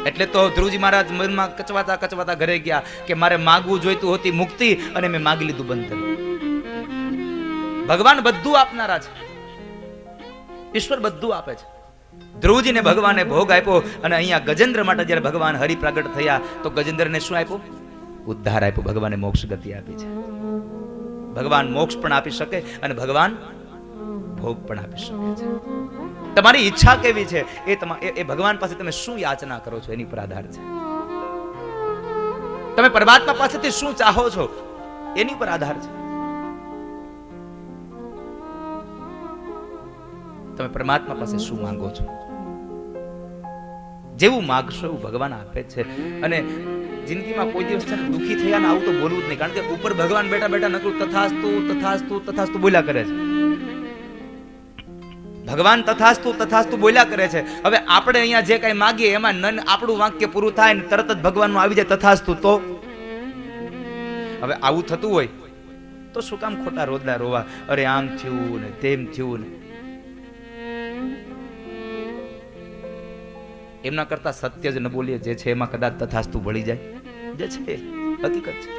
એટલે તો ધ્રુવજી મહારાજ મનમાં કચવાતા ઘરે ગયા કે મારે માગવું જોઈતું હતી મુક્તિ, અને મેં માગી લીધું બંધન. ભગવાન બધું આપનારા છે, ઈશ્વર બધું આપે છે. ધ્રુવજીને ભગવાને ભોગ આપ્યો, અને અહીંયા ગજેન્દ્ર માટે જ્યારે ભગવાન હરિ પ્રગટ થયા તો ગજેન્દ્રને શું આપ્યું? ઉદ્ધાર આપ્યો. ભગવાને મોક્ષ ગતિ આપી છે. ભગવાન મોક્ષ પણ આપી શકે અને ભગવાન ભોગ પણ આપી શકે છે. તમારી ઈચ્છા કેવી છે એ ભગવાન પાસે તમે શું યાચના કરો છો એની પર આધાર છે. તમે પરમાત્મા પાસેથી શું ચાહો છો એની પર આધાર છે. તમે પરમાત્મા પાસે શું માંગો છો? જેવું માગશો એવું ભગવાન આપે છે. અને જિંદગીમાં કોઈ દિવસ દુઃખી થયા ને આવું તો બોલવું જ નહીં, કારણ કે ઉપર ભગવાન બેઠા બેઠા નકરું તથાસ્તુ તથાસ્તુ તથાસ્તુ બોલ્યા કરે છે. ભગવાન તથાસ્તુ તથાસ્તુ બોલ્યા કરે છે. હવે આપણે અહીંયા જે કઈ માગીએ એમાં આપણું વાક્ય પૂરું થાય ને તરત જ ભગવાનનું આવી જાય તથાસ્તુ. તો હવે આવું થતું હોય તો શું કામ ખોટા રોદલા રોવા? અરે આમ થયું ને તેમ થયું ને. એમના કરતા સત્ય જ ન બોલીએ જે છે એમાં કદાચ તથાસ્તુ ભળી જાય. જે છે હકીકત છે.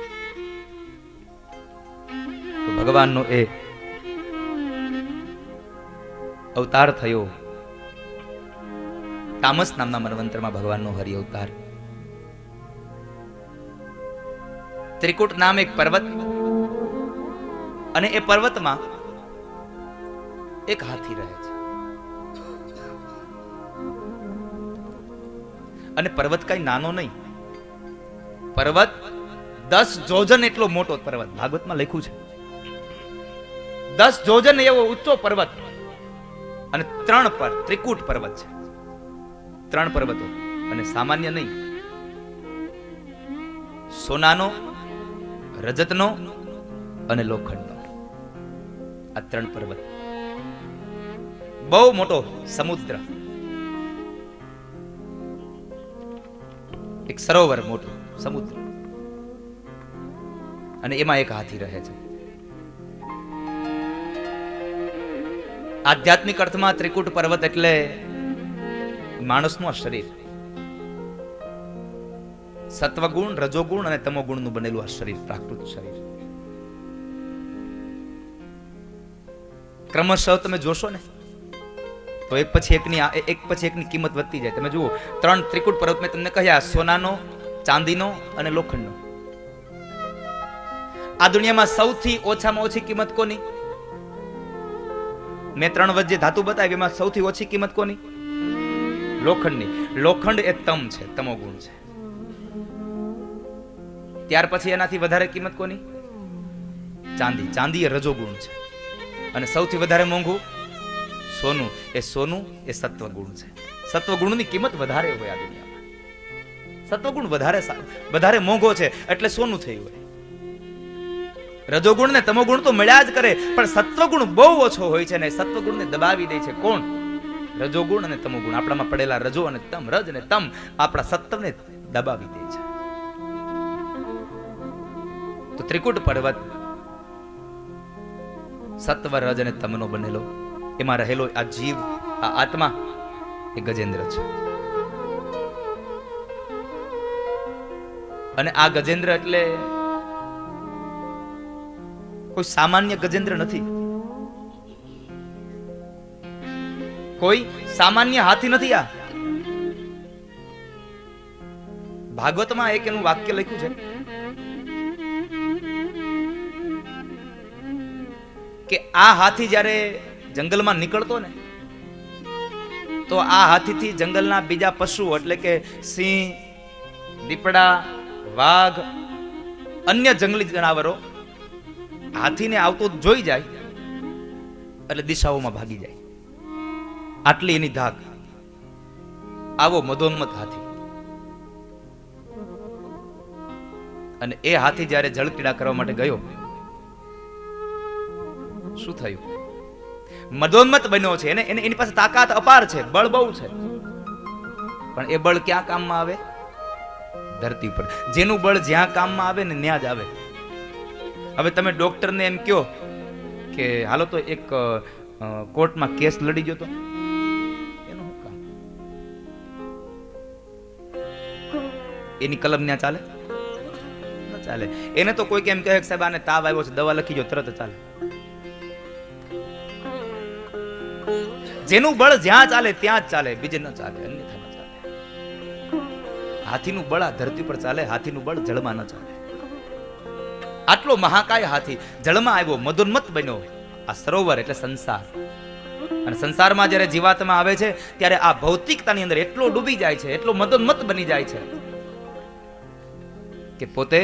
તો ભગવાનનો એ અવતાર થયો. તામસ નામના મનવંતરમાં ભગવાનનો હરિ અવતાર. ત્રિકુટ નામ એક પર્વત, અને એ પર્વતમાં એક હાથી રહે છે. અને પર્વત કઈ નાનો નહીં. પર્વત 10 જોજન એટલો મોટો પર્વત. ભાગવતમાં લખ્યું છે 10 જોજન એવો ઊંચો પર્વત. અને 3 પર ત્રિકુટ પર્વત છે. 3 પર્વતો, અને સામાન્ય નહીં. સોનાનો, રજતનો અને લોખંડનો. આ 3 પર્વત. બહુ મોટો સમુદ્ર. એક સરોવર મોટું સમુદ્ર, અને એમાં એક હાથી રહે છે. આધ્યાત્મિક અર્થમાં ત્રિકુટ પર્વત એટલે માણસનું શરીર. સત્વગુણ, રજોગુણ અને તમોગુણનું બનેલું આ શરીર, પ્રાકૃત શરીર. ક્રમશઃ તમે જોશો ને તો એક પછી એકની કિંમત વધતી જાય. તમે જુઓ 3 ત્રિકુટ પર્વત મેં તમને કહ્યા: સોનાનો, ચાંદીનો અને લોખંડનો. આ દુનિયામાં સૌથી ઓછામાં ઓછી કિંમત કોની? મેં 3 વચ્ચે ધાતુ બતાવી, એમાં સૌથી ઓછી કિંમત કોની? લોખંડની. લોખંડ એ તમ છે, તમો ગુણ છે. ત્યાર પછી એનાથી વધારે કિંમત કોની? ચાંદી. ચાંદી એ રજોગુણ છે. અને સૌથી વધારે મોંઘું સોનું. એ સોનું એ સત્વગુણ છે. સત્વગુણની કિંમત વધારે હોય આ દુનિયામાં. સત્વગુણ વધારે મોંઘો છે એટલે સોનું થયું હોય. રજોગુણ ને તમોગુણ તો મળ્યા જ કરે, પણ સત્વગુણ બહુ ઓછો હોય છે ને સત્વગુણને દબાવી દે છે. કોણ? રજોગુણ અને તમોગુણ. આપણામાં પડેલા રજો અને તમ, રજ અને તમ આપણા સત્વને દબાવી દે છે. તો ત્રિકૂટ પર્વત સત્વ, રજ અને તમનો બનેલો, એમાં રહેલો આ જીવ, આ આત્મા એ ગજેન્દ્ર છે. અને આ ગજેન્દ્ર એટલે કોઈ સામાન્ય ગજેન્દ્ર નથી, કોઈ સામાન્ય હાથી નથી. આ ભાગવતમાં એક એનું વાક્ય લખ્યું છે કે આ હાથી જ્યારે જંગલમાં નીકળતો ને તો આ હાથીથી જંગલના બીજા પશુઓ એટલે કે સિંહ, દીપડા, વાઘ, અન્ય જંગલી જનાવરો હાથીને આવતો જોઈ જાય એટલે દિશાઓમાં ભાગી જાય. આટલી એની ધાક. આવો મદોન્મત હાથી. અને એ હાથી જ્યારે જળક્રીડા કરવા માટે ગયો, શું થયું? મદોન્મત બન્યો છે. એની પાસે તાકાત અપાર છે, બળ બહુ છે, પણ એ બળ ક્યાં કામમાં આવે? ધરતી ઉપર. જેનું બળ જ્યાં કામમાં આવે ને ત્યાં જ આવે. હવે તમે ડોક્ટરને એમ કહો કે હાલો તો એક કોર્ટમાં કેસ લડી ગયો તો એનું શું કામ? એની કલમ ત્યાં ચાલે? ન ચાલે. એને તો કોઈ કેમ કહે કે સાહેબ આને તાવ આવ્યો છે, દવા લખી જો, તરત ચાલે. જેનું બળ જ્યાં ચાલે ત્યાં જ ચાલે, બીજે ન ચાલે, અન્યથા ન ચાલે. હાથીનું બળ આ ધરતી પર ચાલે, હાથીનું બળ જળમાં ન ચાલે. આટલો મહાકાય હાથી જળમાં આવ્યો, મદોન્મત બન્યો. આ સરોવર એટલે સંસાર. અને સંસારમાં જ્યારે જીવાત્મા આવે છે ત્યારે આ ભૌતિકતાની અંદર એટલો ડૂબી જાય છે, એટલો મદોન્મત બની જાય છે કે પોતે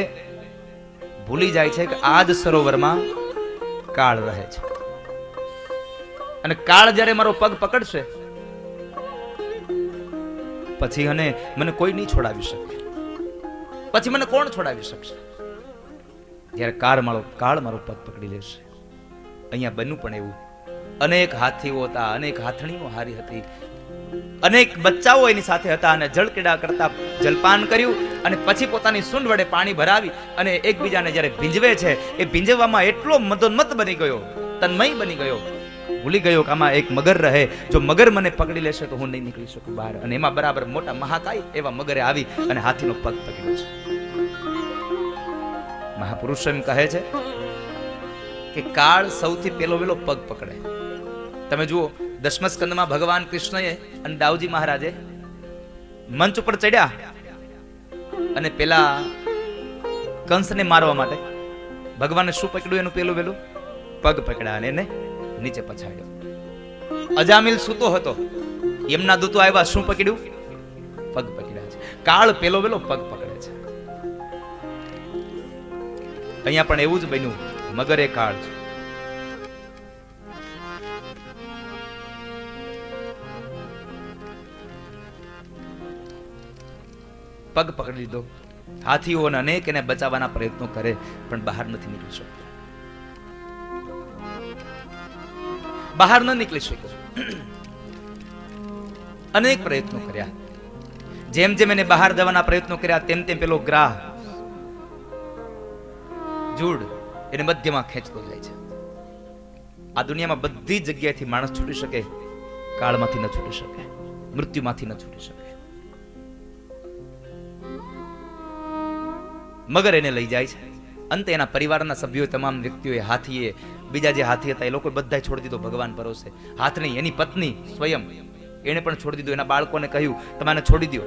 ભૂલી જાય છે કે આ જ સરોવરમાં કાળ રહે છે. અને કાળ જ્યારે મારો પગ પકડશે પછી અને મને કોઈ નહીં છોડાવી શકે. પછી મને કોણ છોડાવી શકશે? જ્યારે કાળ મારો પગ પકડી લેશે. અહીંયા બન્યું પણ એવું. અનેક હાથીઓ હતા, અનેક હાથણીઓ હારી હતી, અનેક બચ્ચાઓ એની સાથે હતા અને જળક્રીડા કરતા જલપાન કર્યું અને પછી પોતાની સૂંઢ વડે પાણી ભરાવી અને એકબીજાને જ્યારે ભીંજવે છે એ ભીંજવામાં એટલો મદોન્મત બની ગયો, તન્મય બની ગયો, ભૂલી ગયો કે આમાં એક મગર રહે, જો મગર મને પકડી લેશે તો હું નહીં નીકળી શકું બહાર. અને એમાં બરાબર મોટા મહાકાય એવા મગરે આવી અને હાથીનો પગ પકડ્યો છે. મહાપુરુષો એમ કહે છે કે કાળ સૌથી પેલો પગ પકડે. તમે જુઓ, દશમ સ્કંદમાં ભગવાન કૃષ્ણએ અને દાઉજી મહારાજે મંચ ઉપર ચડ્યા અને પેલા કંસને મારવા માટે ભગવાને શું પકડ્યું? એનું પેલું પગ પકડ્યા અને એને નીચે પછાડ્યો. અજામિલ સૂતો હતો, એમના દૂતો આવ્યા, શું પકડ્યું? પગ પકડ્યા છે. કાળ પેલો પગ પકડે છે. અહીંયા પણ એવું જ બન્યું. મગર એ કાળ છે. પગ પકડી લીધો. હાથીઓને અનેક એને બચાવવાના પ્રયત્નો કરે પણ બહાર નથી નીકળી શકતો. બહાર ન નીકળી શક્યો. અનેક પ્રયત્નો કર્યા. જેમ જેમ એને બહાર જવાના પ્રયત્નો કર્યા તેમ તેમ પેલો ગ્રાહ જૂડ એને મધ્યમાં ખેંચતો જાય છે. આ દુનિયામાં બધી જગ્યાએથી માણસ છૂટી શકે, કાળમાંથી ન છૂટી શકે, મૃત્યુમાંથી ન છૂટી શકે. મગર એને લઈ જાય છે. અંતે એના પરિવારના સભ્યો, તમામ વ્યક્તિઓએ, હાથીએ, બીજા જે હાથી હતા એ લોકો બધા છોડી દીધો ભગવાન ભરોસે. હાથની એની પત્ની સ્વયં એને પણ છોડી દીધો. એના બાળકોને કહ્યું તમે આને છોડી દો.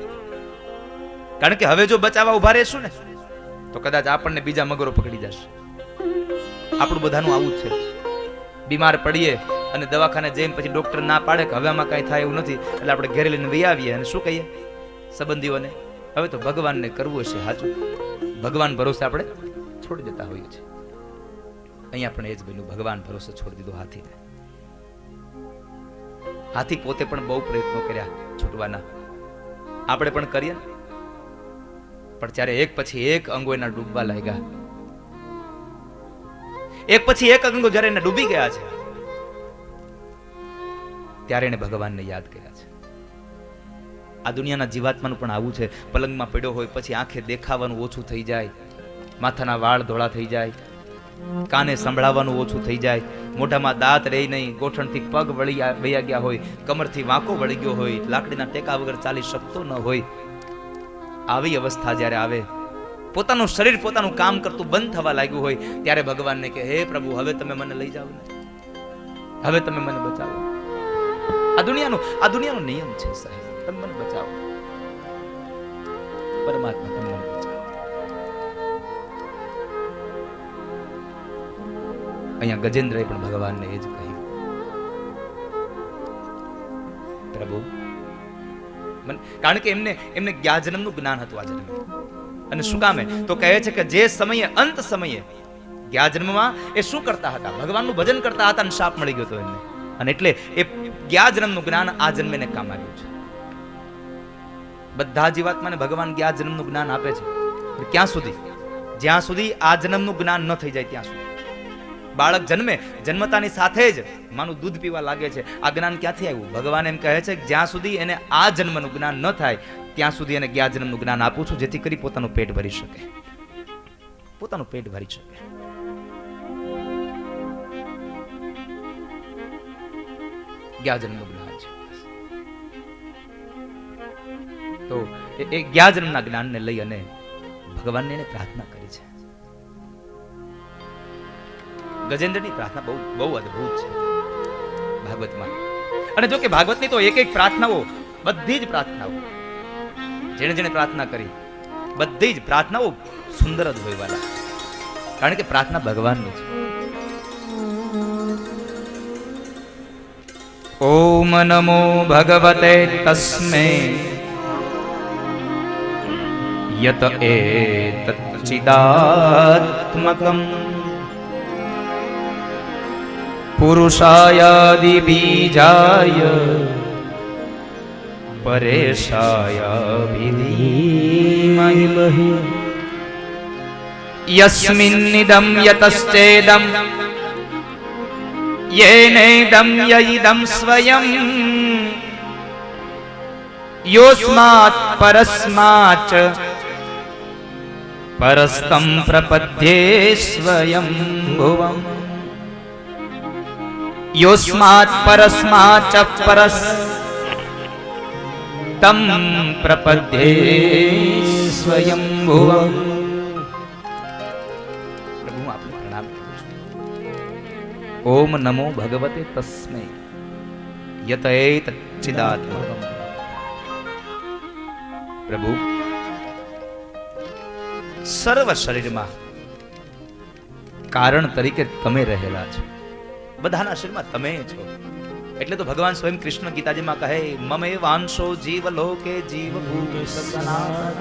કારણ કે હવે જો બચાવવા ઉભા રહેશું ને તો કદાચ આપણને બીજા મગરો પકડી જશે. આપણું બધાનું આવું જ છે. બીમાર પડીએ અને દવાખાને જઈને પછી ડોક્ટર ના પાડે કે હવે આમાં કાંઈ થાય એવું નથી, એટલે આપણે ઘરે લઈને વહી આવીએ અને શું કહીએ સંબંધીઓને, હવે તો ભગવાનને કરવું હશે સાચું. ભગવાન ભરોસે આપણે છોડી દેતા હોઈએ છીએ. અહીંયા પણ એ જ બન્યું, ભગવાન ભરોસે છોડી દીધો હાથીને. હાથી પોતે પણ બહુ પ્રયત્નો કર્યા છૂટવાના, આપણે પણ કરીએ, પણ ત્યારે એક પછી એક અંગો એના ડૂબવા લાગ્યા. એક પછી એક અંગો જ્યારે એને ડૂબી ગયા છે ત્યારે એને ભગવાનને યાદ કર્યા છે. આ દુનિયાના જીવાત્માનું પણ આવું છે. પલંગમાં પડ્યો હોય પછી આંખે દેખાવાનું ઓછું થઈ જાય, માથાના વાળ ધોળા થઈ જાય, કાને સંભળાવવાનું ઓછું થઈ જાય, મોઢામાં દાંત રહી નહીં, ગોઠણથી પગ વળ્યા ગયા હોય, કમરથી વાંકો વળી ગયો હોય, લાકડીના ટેકા વગર ચાલી શકતો ન હોય. આવી અવસ્થા જ્યારે આવે, પોતાનું શરીર પોતાનું કામ કરતું બંધ થવા લાગ્યું હોય, ત્યારે ભગવાનને કે હે પ્રભુ, હવે તમે મને લઈ જાઓ ને, હવે તમે મને બચાવો. આ દુનિયાનો નિયમ છે સાહેબ, તમે મને બચાવો. પરમાત્મા તમે મને બચાવો. અહીંયા ગજેન્દ્રએ પણ ભગવાનને એ જ કહ્યું, પ્રભુ કારણ કે એમને જ્ઞાજન્મનું જ્ઞાન હતું આ જન્મે. અને શું કામે તો કહે છે કે જે સમયે અંત સમયે જ્ઞાજન્મમાં એ શું કરતા હતા, ભગવાનનું ભજન કરતા હતા અને શાપ મળી ગયો હતો એમને, અને એટલે એ જ્ઞાજન્મનું જ્ઞાન આ જન્મેને કામ આવ્યું છે. બધા જીવાત્માને ભગવાન જ્ઞાજન્મનું જ્ઞાન આપે છે. ક્યાં સુધી? જ્યાં સુધી આ જન્મનું જ્ઞાન ન થઈ જાય ત્યાં સુધી. બાળક જન્મતાની સાથે જ માનું દૂધ પીવા લાગે છે. આ જ્ઞાન ક્યાંથી આવ્યું? ભગવાન એમ કહે છે કે જ્યાં સુધી એને આ જન્મનું જ્ઞાન ન થાય ત્યાં સુધી એને જ્ઞાજન્મનું જ્ઞાન આપું છું, જેથી કરી પોતાનું પેટ ભરી શકે, પોતાનું પેટ ભરી શકે. જ્ઞાજન્મનું જ્ઞાન છે. તો એ જ્ઞાજન્મના જ્ઞાનને લઈ અને ભગવાનને એને પ્રાર્થના કરી છે. ગજેન્દ્રની પ્રાર્થના બહુ અદ્ભુત છે ભાગવતમાં. અને જો કે ભાગવતની તો એક એક પ્રાર્થનાઓ, બધી જ પ્રાર્થનાઓ, જેણે પ્રાર્થના કરી બધી જ પ્રાર્થનાઓ સુંદર જ હોય વાલા, કારણ કે પ્રાર્થના ભગવાનની છે. ઓમ નમો ભગવતે તસ્મે યત એતચ્ચિદાત્મકં પુરુષાયાદિ બીજાય પરેશાય વિધિમહિ યસ્મિન્નિદં યતશ્ચેદં યેનેદં યઈદં સ્વયં યોસ્માत् પરસ્માચ્ પરસ્તં પ્રપદ્યે સ્વયં ભુવં યોસ્માत् પરસ્માચ્ પરસ તમ પ્રપદ્યે સ્વયં ભુવં. પ્રભુ આપને પ્રણામ કરું છું. ઓમ નમો ભગવતે તસ્મૈ યત એતચ્ચિદાત્મકં. પ્રભુ સર્વ શરીરમાં કારણ તરીકે તમે રહેલા છો, બધાના શરીરમાં તમે છો. એટલે તો ભગવાન સ્વયં કૃષ્ણ ગીતાજીમાં કહે મમે વાંશો જીવ લોકે જીવ ભૂત સનાતન.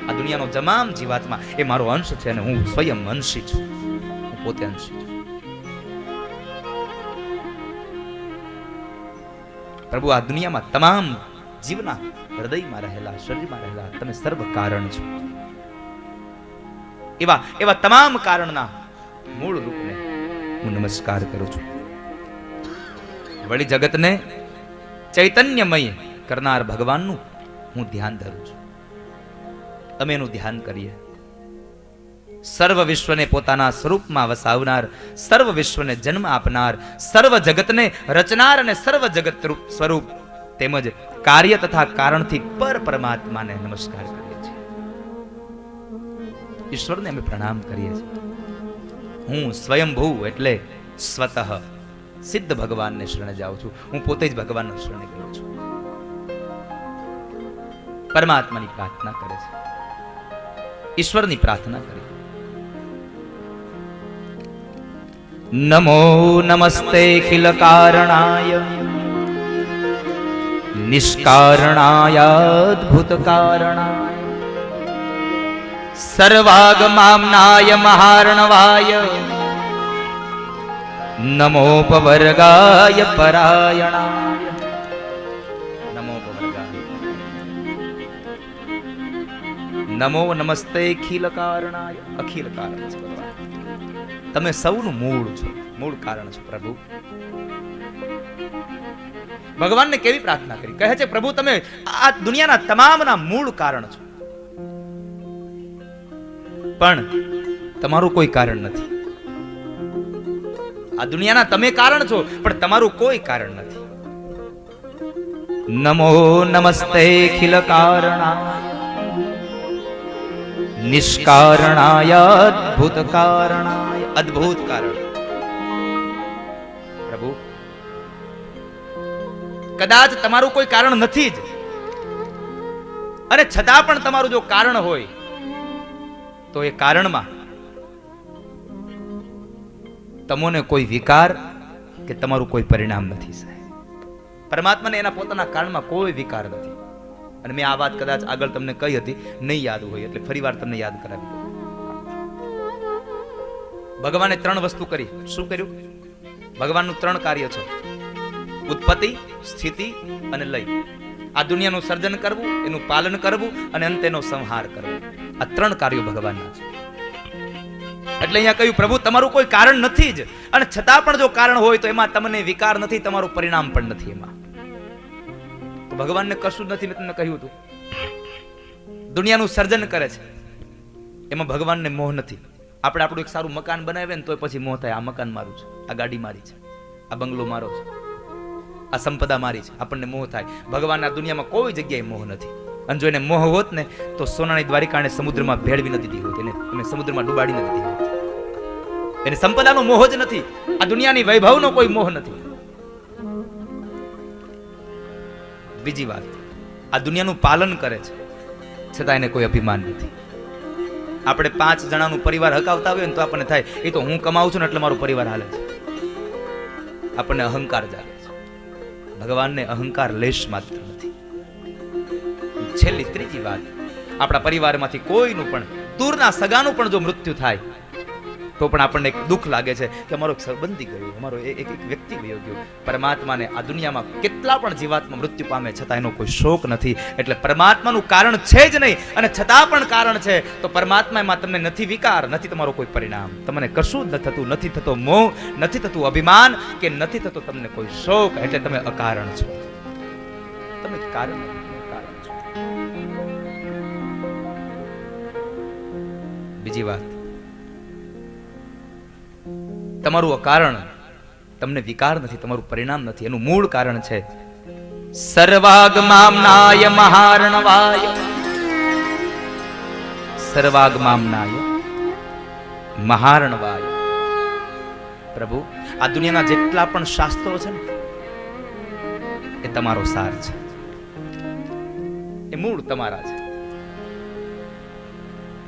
આ દુનિયાનો તમામ જીવાત્મા એ મારો અંશ છે અને હું સ્વયં અંશી છું, હું પોતે અંશી છું. પ્રભુ આ દુનિયામાં તમામ જીવના હૃદયમાં રહેલા, શરીરમાં રહેલા તમે સર્વ કારણ છો. એવા તમામ કારણના મૂળ રૂપને હું નમસ્કાર કરું છું. વળી જગતને ચૈતન્યમય કરનાર ભગવાનનું હું ધ્યાન ધરું છું. તમે એનું ધ્યાન કરીએ. સર્વ વિશ્વને પોતાના સ્વરૂપમાં વસાવનાર, સર્વ વિશ્વને જન્મ આપનાર, સર્વ જગતને રચનાર અને સર્વ જગત સ્વરૂપ તેમજ કાર્ય તથા કારણથી પર પરમાત્માને નમસ્કાર કરીએ છીએ. ઈશ્વરને અમે પ્રણામ કરીએ છીએ. હું સ્વયંભૂ એટલે સ્વતઃ સિદ્ધ ભગવાનને શરણે જાઉં છું. હું પોતે જ ભગવાનને શરણે ગયો છું. પરમાત્માની પ્રાર્થના કરે છે, ઈશ્વરની પ્રાર્થના કરે. નમો નમસ્તે ખિલ કારણાય નિષ્કારણાય અદ્ભુત કારણાય સર્વાગમામ્નાય મહાર્ણવાય નમોપવર્ગાય પરાયણાય. નમોપવર્ગાય. નમો નમસ્તે ખિલ કારણાય. અખિલ કારણ છે ભગવાન. તમે સૌનું મૂળ છો, મૂળ કારણ છો પ્રભુ. ભગવાનને કેવી પ્રાર્થના કરી? કહે છે પ્રભુ તમે આ દુનિયાના તમામના મૂળ કારણ છો, પણ તમારું કોઈ કારણ નથી. આ દુનિયાના તમે કારણ છો, પણ તમારું કોઈ કારણ નથી. નમો નમસ્તે ખિલ કારણાય નિષ્કારણાય અદ્ભુત કારણાય. અદ્ભુત કારણ પ્રભુ. કદાચ તમારું કોઈ કારણ નથી જ, અને છતાં પણ તમારું જો કારણ હોય તો એ કારણમાં તમોને કોઈ વિકાર કે તમારું કોઈ પરિણામ નથી સાહેબ. પરમાત્માને એના પોતાના કારણમાં કોઈ વિકાર નથી. અને મેં આ વાત કદાચ આગળ તમને કહી હતી, નહીં યાદ હોય એટલે ફરીવાર તમને યાદ કરાવી દઉં. ભગવાને 3 વસ્તુ કરી. શું કર્યું? ભગવાનનું 3 કાર્ય છે: ઉત્પત્તિ, સ્થિતિ અને લય. આ દુનિયાનું સર્જન કરવું, એનું પાલન કરવું અને અંતે એનો સંહાર કરવો. આ 3 કાર્યો ભગવાનના છે. એટલે અહીંયા કહ્યું પ્રભુ તમારું કોઈ કારણ નથી જ, અને છતાં પણ જો કારણ હોય તો એમાં તમને વિકાર નથી, તમારું પરિણામ પણ નથી. એમાં તો ભગવાનને કશું જ નથી. મેં તમને કહ્યું હતું દુનિયાનું સર્જન કરે છે, એમાં ભગવાનને મોહ નથી. આપણે આપણું એક સારું મકાન બનાવીએ ને તો પછી મોહ થાય, આ મકાન મારું છે, આ ગાડી મારી છે, આ બંગલો મારો છે, આ સંપદા મારી છે, આપણને મોહ થાય. ભગવાન આ દુનિયામાં કોઈ જગ્યાએ મોહ નથી. અને જો એને મોહ હોત ને તો સોનાની દ્વારિકાને સમુદ્રમાં ભેળવી ન દીધી હોત, એને સમુદ્રમાં ડૂબાડી ન દીધી હોત. એને સંપદાનો મોહ જ નથી, આ દુનિયાની વૈભવનો કોઈ મોહ નથી. બીજી વાત, આ દુનિયાનું પાલન કરે છે છતાં એને કોઈ અભિમાન નથી. આપણે 5 જણાનું પરિવાર હકાવતા હોય ને તો આપણને થાય એ તો હું કમાઉં છું ને એટલે મારો પરિવાર હાલે છે. આપણને અહંકાર જાગે છે. ભગવાનને અહંકાર લેશ માત્ર નથી. છેલ્લી ત્રીજી વાત, આપણા પરિવારમાંથી કોઈનું પણ દૂરના સગાનું પણ જો મૃત્યુ થાય તો પણ આપણને એક દુઃખ લાગે છે કે અમારો એક સંબંધી ગયો, અમારો એક વ્યક્તિ ગયો. પરમાત્માને આ દુનિયામાં કેટલા પણ જીવાત્મા મૃત્યુ પામે છતાં એનો કોઈ શોક નથી. એટલે પરમાત્માનું કારણ છે જ નહીં, અને છતાં પણ કારણ છે તો પરમાત્મામાં તમને નથી વિકાર, નથી તમારો કોઈ પરિણામ, તમને કશું જ થતું, નથી થતો મોહ, નથી થતું અભિમાન, કે નથી થતો તમને કોઈ શોક. એટલે તમે અકારણ છો. તમે કારણ છો. બીજી વાત, તમારું અકારણ, તમને વિકાર નથી, તમારું પરિણામ નથી. એનું મૂળ કારણ છે સર્વાગમામ્નાય મહાર્ણવાય. સર્વાગમામ્નાય મહાર્ણવાય. પ્રભુ આ દુનિયાના જેટલા પણ શાસ્ત્રો છે ને એ તમારો સાર છે, એ મૂળ તમારા છે,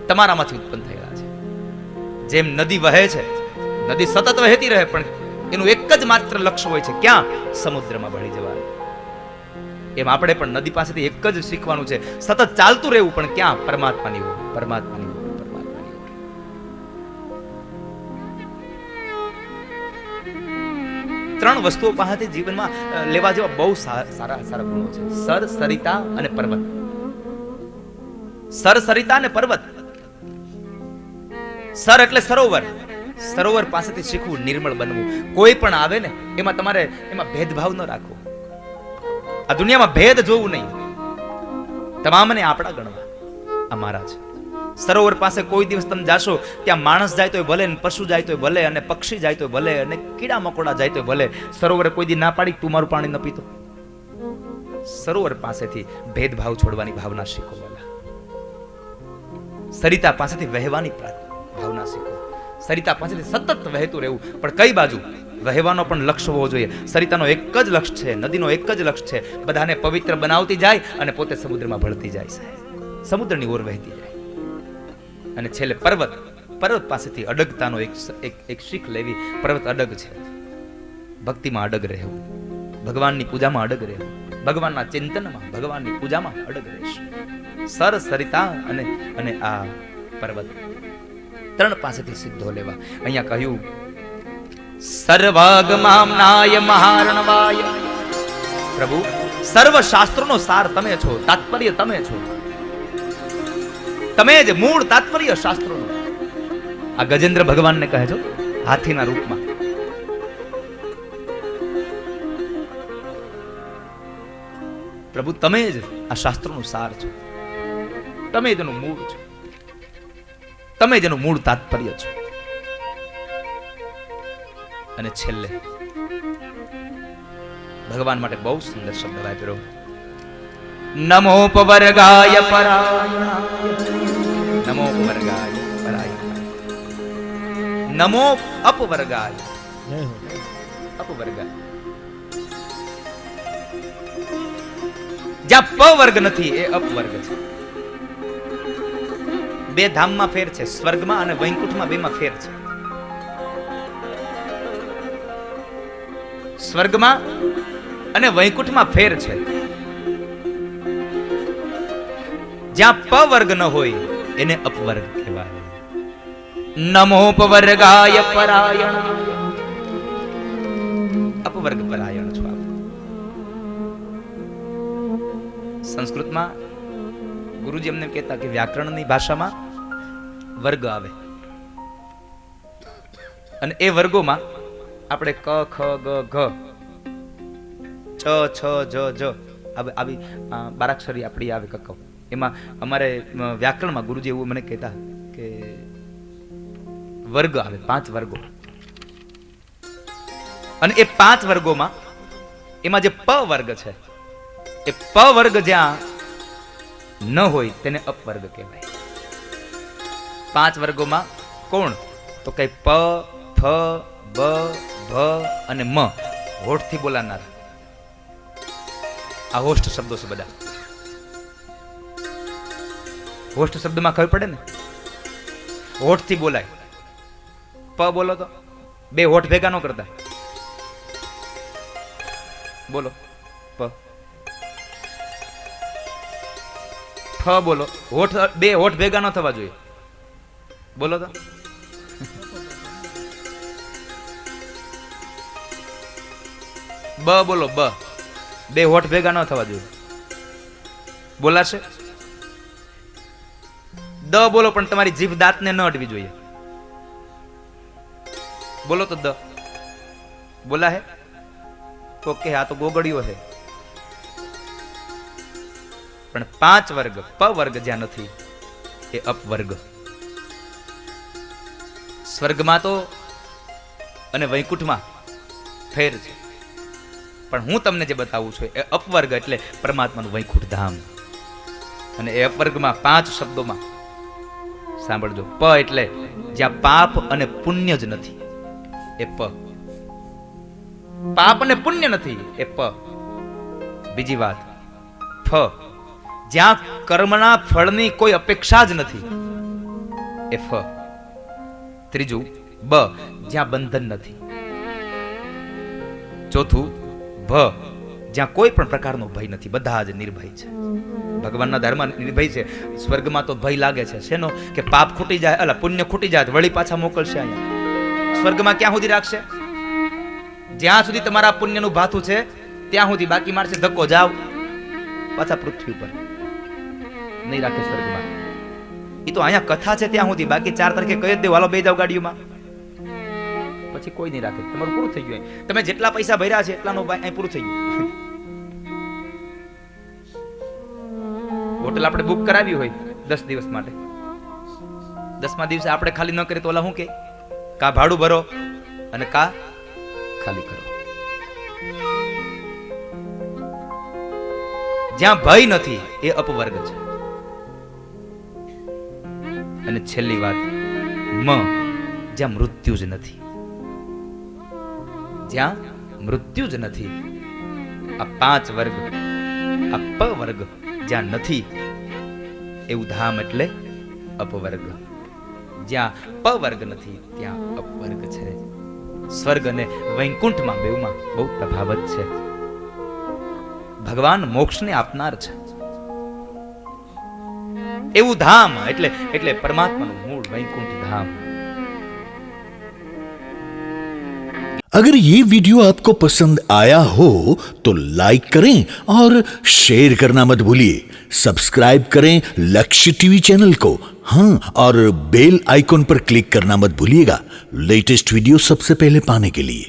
તમારામાંથી ઉત્પન્ન થયેલા છે. જેમ નદી વહે છે, નદી સતત વહેતી રહે, પણ એનું એક જ માત્ર લક્ષ્ય હોય છે, ક્યાં? સમુદ્રમાં ભળી જવાનું. એમ આપણે પણ નદી પાસેથી એક જ શીખવાનું છે, સતત ચાલતું રહેવું, પણ ક્યાં? પરમાત્માની ઓર, પરમાત્માની ઓર, પરમાત્માની ઓર. 3 વસ્તુઓ પાસેથી જીવનમાં લેવા જેવા બહુ સારા સારા ગુણો છે: સર, સરિતા અને પર્વત. સર, સરિતા અને પર્વત. સર એટલે સરોવર. સરોવર પાસેથી શીખવું, નિર્મળ બનવું. કોઈ પણ આવે ને એમાં તમારે એમાં ભેદભાવ ન રાખવો. આ દુનિયામાં ભેદ જોવું નહીં, તમામને આપણા ગણવા. આ મારા છે. સરોવર પાસે કોઈ દિવસ તમે જાશો, ત્યાં માણસ જાય તોય ભલે, પશુ જાય તોય ભલે, અને પક્ષી જાય તોય ભલે, અને કીડા મકોડા જાય તોય ભલે, સરોવરે કોઈ દી ના પાડી તું મારું પાણી ન પીતો. સરોવર પાસેથી ભેદભાવ છોડવાની ભાવના શીખો. સરિતા પાસેથી વહેવાની ભાવના શીખો. સરિતા પાસેથી સતત વહેતું રહેવું, પણ કઈ બાજુ વહેવાનો પણ લક્ષ્ય હોવો જોઈએ. સરિતાનો એક જ લક્ષ્ય છે, નદીનો એક જ લક્ષ્ય છે, બધાને પવિત્ર બનાવતી જાય અને પોતે સમુદ્રમાં ભળતી જાય છે, સમુદ્રની ઓર વહેતી જાય. અને છેલ્લે પર્વત પાસેથી અડગતાનો એક શીખ લેવી. પર્વત અડગ છે, ભક્તિમાં અડગ રહેવું, ભગવાનની પૂજામાં અડગ રહેવું, ભગવાનના ચિંતનમાં, ભગવાનની પૂજામાં અડગ રહેશે. સરિતા અને આ પર્વત ત્રણ પાસેથી સિદ્ધો લેવા. અહીંયા કહ્યું સર્વગમામ્નાય મહારણવાય. પ્રભુ સર્વ શાસ્ત્રોનો સાર તમે છો, તાત્પર્ય તમે છો, તમે જ મૂળ તાત્પર્ય શાસ્ત્રોનો. આ ગજેન્દ્ર ભગવાનને કહે છો હાથીના રૂપમાં. પ્રભુ તમે જ આ શાસ્ત્રોનું સાર છો, તમે જ એનું મૂળ છો, તમે જ એનું મૂળ તાત્પર્ય છો. અને છેલ્લે ભગવાન માટે બહુ સુંદર શબ્દ વાપર્યો, નમોપવર્ગાય પરાયણાય. નમોપવર્ગાય પરાયણાય. નમો અપવર્ગાય. અપવર્ગાય જ્યાં પ વર્ગ નથી એ અપવર્ગ છે. બે ધામમાં ફેર છે, સ્વર્ગમાં અને વૈકુંઠમાં બેમાં ફેર છે. સ્વર્ગમાં અને વૈકુંઠમાં ફેર છે. જ્યાં પ વર્ગ ન હોય એને અપવર્ગ કહેવાય. નમોપવર્ગાય પરાયણાય. અપવર્ગ પરાયણ છો આપ. સંસ્કૃતમાં ગુરુજી એમને કહેતા કે વ્યાકરણની ભાષામાં વર્ગ આવે અને એ વર્ગોમાં આપણે ક ખ ગ ઘ ચ છ જ જ આવી બારાક્ષરી આપણી આવે કક્કવ. એમાં અમારે વ્યાકરણમાં ગુરુજી એવું મને કહેતા કે વર્ગ આવે, 5 વર્ગો. અને એ 5 વર્ગોમાં એમાં જે પ વર્ગ છે એ પ વર્ગ જ્યાં ન હોય તેને અપવર્ગ કહેવાય. 5 વર્ગોમાં કોણ? તો કઈ પ ફ બ ભ અને મ, હોઠથી બોલાનાર. આ હોષ્ઠ શબ્દો છે બધા. હોષ્ઠ શબ્દમાં ખબર પડે ને, હોઠથી બોલાય. પ બોલો તો 2 હોઠ ભેગા ન કરતા. બોલો પ. ફ બોલો, 2 હોઠ ભેગા ન થવા જોઈએ. બોલો તો. બ બોલો, બ 2 હોઠ ભેગા ન થવા જોઈએ. બોલાશે? દ બોલો પણ તમારી જીભ દાંતને ન અડવી જોઈએ. બોલો તો દ. બોલા હે? ઓકે, આ તો ગોગડીઓ હે. પણ 5 વર્ગ પ વર્ગ જ્યાં નથી એ અપવર્ગ. સ્વર્ગમાં તો અને વૈકુંઠમાં ફેર છે, પણ હું તમને જે બતાવું છું એ અપવર્ગ એટલે પરમાત્માનું વૈકુંઠ ધામ. અને એ અપવર્ગમાં 5 શબ્દોમાં સાંભળજો. પ એટલે જ્યાં પાપ અને પુણ્ય જ નથી એ પ. પાપ અને પુણ્ય નથી એ પ. બીજી વાત ફ, જ્યાં કર્મના ફળની કોઈ અપેક્ષા જ નથી એ ફ. ત્રીજું બ, જ્યાં બંધન નથી. ચોથું ભ, જ્યાં કોઈ પણ પ્રકારનો ભય નથી, બધા જ નિર્ભય છે. ભગવાનના ધર્મ નિર્ભય છે. સ્વર્ગમાં તો ભય લાગે છે શેનો? કે પાપ ખૂટી જાય, અલા પુણ્ય ખૂટી જાય વળી પાછા મોકલશે અહીંયા. સ્વર્ગમાં ક્યાં સુધી રાખશે? જ્યાં સુધી તમારા પુણ્યનું ભાથું છે ત્યાં સુધી. બાકી મારશે ધક્કો, જાવ પાછા પૃથ્વી ઉપર. નહીં રાખે સ્વર્ગમાં. એ તો અહીંયા કથા છે ત્યાં સુધી. બાકી 4 તારીખે કહી જ દેવું હાલો બે જાવ ગાડીઓમાં, પછી કોઈ નહીં રાખે. તમારું પૂરું થઈ ગયું. તમે જેટલા પૈસા ભર્યા છે એટલાનું અહીં પૂરું થઈ ગયું. હોટલ આપણે બુક કરાવી હોય 10 દિવસ માટે, 10મા દિવસે આપણે ખાલી ન કરીએ તો ઓલા શું કે કા ભાડું ભરો અને કા ખાલી કરો. જ્યાં ભય નથી એ અપવર્ગ છે. અને છેલ્લી વાત મ, જ્યાં મૃત્યુ જ નથી, જ્યાં મૃત્યુ જ નથી. આ 5 વર્ગ, આ પ વર્ગ જ્યાં નથી એવું ધામ એટલે અપવર્ગ. જ્યાં પ વર્ગ નથી ત્યાં અપવર્ગ છે. સ્વર્ગ અને વૈકુંઠમાં બેઉમાં બહુ તફાવત છે. ભગવાન મોક્ષને આપનાર છે એવું ધામ એટલે પરમાત્માનું મૂળ વૈકુંઠ ધામ. अगर ये वीडियो आपको पसंद आया हो तो लाइक करें और शेयर करना मत भूलिए. सब्सक्राइब करें लक्ष्य टीवी चैनल को. हाँ, और बेल आइकॉन पर क्लिक करना मत भूलिएगा लेटेस्ट वीडियो सबसे पहले पाने के लिए.